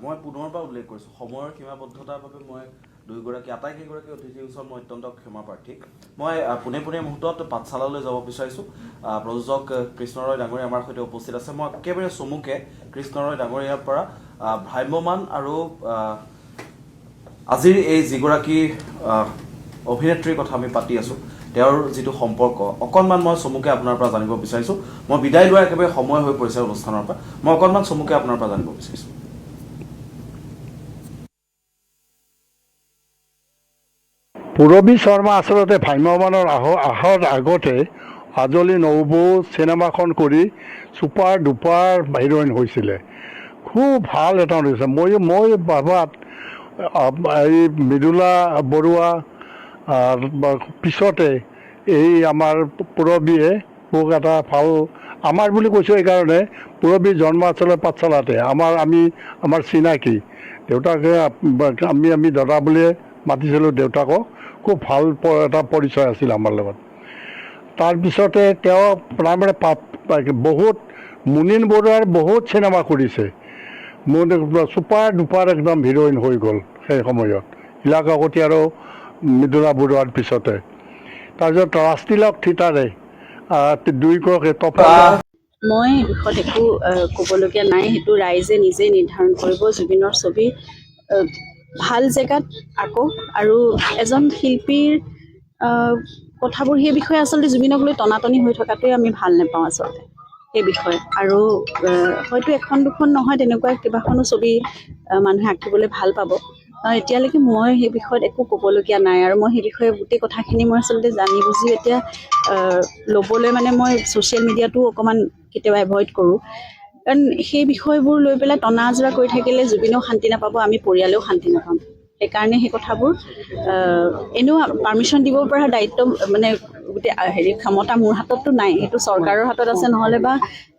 মই পুনৰবাৰ উল্লেখ কৰিছোঁ, সময়ৰ সীমাবদ্ধতাৰ বাবে মই দুয়োগৰাকী আটাইকেইগৰাকী অতিথিৰ ওচৰত মই অত্যন্ত ক্ষমা প্ৰাৰ্থী। মই পোনে মুহূৰ্তত পাঠশালালৈ যাব বিচাৰিছোঁ। প্ৰযোজক কৃষ্ণ ৰয় ডাঙৰীয়া আমাৰ সৈতে উপস্থিত আছে। মই একেবাৰে চমুকে কৃষ্ণ ৰয় ডাঙৰীয়াৰ পৰা ভ্ৰাম্যমান আৰু আজিৰ এই যিগৰাকী অভিনেত্ৰীৰ কথা আমি পাতি আছোঁ, তেওঁৰ যিটো সম্পৰ্ক অকণমান মই চমুকে আপোনাৰ পৰা জানিব বিচাৰিছোঁ। মই বিদায় লোৱাৰ একেবাৰে সময় হৈ পৰিছে অনুষ্ঠানৰ পৰা, মই অকণমান চমুকে আপোনাৰ পৰা জানিব বিচাৰিছোঁ। পূৰবী শৰ্মা আচলতে ভ্ৰাম্যমানৰ আহৰ আগতে আজলি নবৌ চিনেমাখন কৰি ছুপাৰ ডুপাৰ হিৰইন হৈছিলে। খুব ভাল এটা হৈছে। মই ভাবাত এই মৃদুলা বৰুৱা পিছতে এই আমাৰ পূৰবীয়ে মোক এটা ভাল, আমাৰ বুলি কৈছোঁ এইকাৰণে, পূৰবী জন্ম আচলতে পাঠশালাতে। আমাৰ চিনাকি দেউতাকে আমি দাদা বুলিয়ে মাতিছিলোঁ দেউতাকক। খুব ভাল এটা পৰিচয় আছিল আমাৰ লগত। তাৰপিছতে তেওঁ তাৰমানে বহুত মুনীন বৰুৱাৰ বহুত চিনেমা কৰিছে। ছুপাৰ ডুপাৰ একদম হিৰইন হৈ গ'ল সেই সময়ত, ইলা কাকতি আৰু মৃদুলা বৰুৱাৰ পিছতে। তাৰপিছত ৰাজতিলক থিতাৰে দুইগৰাকী মই বিষয়ত একো ক'বলগীয়া নাই, সেইটো ৰাইজে নিজেই নিৰ্ধাৰণ কৰিব। জুবিনৰ ছবি ভাল জেগাত আকৌ, আৰু এজন শিল্পীৰ কথাবোৰ সেই বিষয়ে আচলতে জুবিনক লৈ টনাটনি হৈ থকাটোৱে আমি ভাল নাপাওঁ আচলতে সেই বিষয়ে। আৰু হয়তো এখন দুখন নহয়, তেনেকুৱা কেইবাখনো ছবি মানুহে আঁকিবলৈ ভাল পাব। এতিয়ালৈকে মই সেই বিষয়ত একো ক'বলগীয়া নাই, আৰু মই সেই বিষয়ে গোটেই কথাখিনি মই আচলতে জানি বুজি এতিয়া ল'বলৈ মানে মই ছ'চিয়েল মিডিয়াটো অকণমান কেতিয়াবা এভইড কৰোঁ, কাৰণ সেই বিষয়বোৰ লৈ পেলাই টনা আজোৰা কৰি থাকিলে জুবিনেও শান্তি নাপাব, আমি পৰিয়ালেও শান্তি নাপাম। সেইকাৰণে সেই কথাবোৰ এনেও পাৰ্মিশ্যন দিব পৰা দায়িত্ব মানে গোটেই হেৰি ক্ষমতা মোৰ হাতততো নাই, সেইটো চৰকাৰৰ হাতত আছে, নহ'লে বা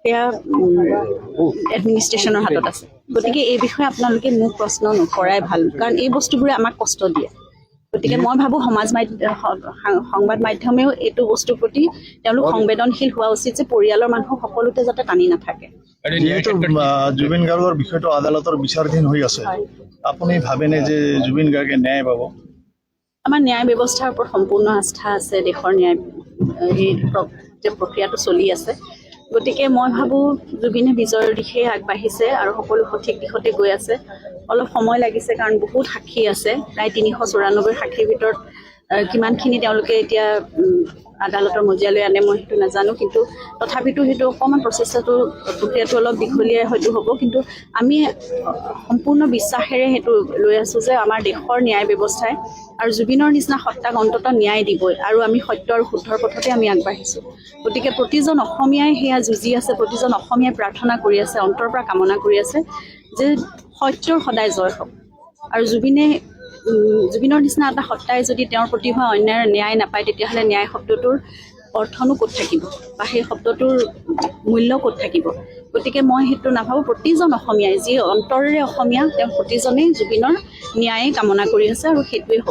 সেয়া এডমিনিষ্ট্ৰেশ্যনৰ হাতত আছে। গতিকে এই বিষয়ে আপোনালোকে মোক প্ৰশ্ন নকৰাই ভাল, কাৰণ এই বস্তুবোৰে আমাক কষ্ট দিয়ে। গতিকে মই ভাবোঁ সংবাদ মাধ্যমেও এইটো বস্তুৰ প্ৰতি তেওঁলোক সংবেদনশীল হোৱা উচিত, যে পৰিয়ালৰ মানুহ সকলোতে যাতে টানি নাথাকে। যিহেতু জুবিন গাৰ্গৰ বিষয়টো আদালতৰ বিচাৰাধীন হৈ আছে, আপুনি ভাবেনে যে জুবিন গাৰ্গে ন্যায় পাব? আমাৰ ন্যায় ব্যৱস্থাৰ ওপৰত সম্পূৰ্ণ আস্থা আছে। দেশৰ ন্যায় এই যে প্ৰক্ৰিয়াটো চলি আছে, গতিকে মই ভাবোঁ জুবিনে বিজয়ৰ দিশে আগবাঢ়িছে আৰু সকলো সঠিক দিশতে গৈ আছে। অলপ সময় লাগিছে কাৰণ বহুত সাক্ষী আছে, প্ৰায় 394 সাক্ষীৰ ভিতৰত কিমানখিনি তেওঁলোকে এতিয়া আদালতৰ মজিয়ালৈ আনে মই সেইটো নাজানো, কিন্তু তথাপিতো সেইটো অকণমান প্ৰক্ৰিয়াটো অলপ দীঘলীয়াই হয়তো হ'ব, কিন্তু আমি সম্পূৰ্ণ বিশ্বাসেৰে সেইটো লৈ আছোঁ যে আমাৰ দেশৰ ন্যায় ব্যৱস্থাই আৰু জুবিনৰ নিচিনা সত্তাক অন্ততঃ ন্যায় দিবই, আৰু আমি সত্য আৰু শুদ্ধৰ পথতে আমি আগবাঢ়িছোঁ। গতিকে প্ৰতিজন অসমীয়াই সেয়া যুঁজি আছে, প্ৰতিজন অসমীয়াই প্ৰাৰ্থনা কৰি আছে, অন্তৰৰ পৰা কামনা কৰি আছে যে সত্যৰ সদায় জয় হওক। আৰু জুবিনৰ নিচিনা এটা সত্তাই যদি তেওঁৰ প্ৰতি হোৱা অন্যায়ৰ ন্যায় নাপায়, তেতিয়াহ'লে ন্যায় শব্দটোৰ অৰ্থনো ক'ত থাকিব বা সেই শব্দটোৰ মূল্য ক'ত থাকিব। গতিকে মই সেইটো নাভাবোঁ। প্ৰতিজন অসমীয়াই যি অন্তৰেৰে অসমীয়া, তেওঁ প্ৰতিজনেই জুবিনৰ ন্যায় কামনা কৰি আছে আৰু সেইটোৱে হ'ব।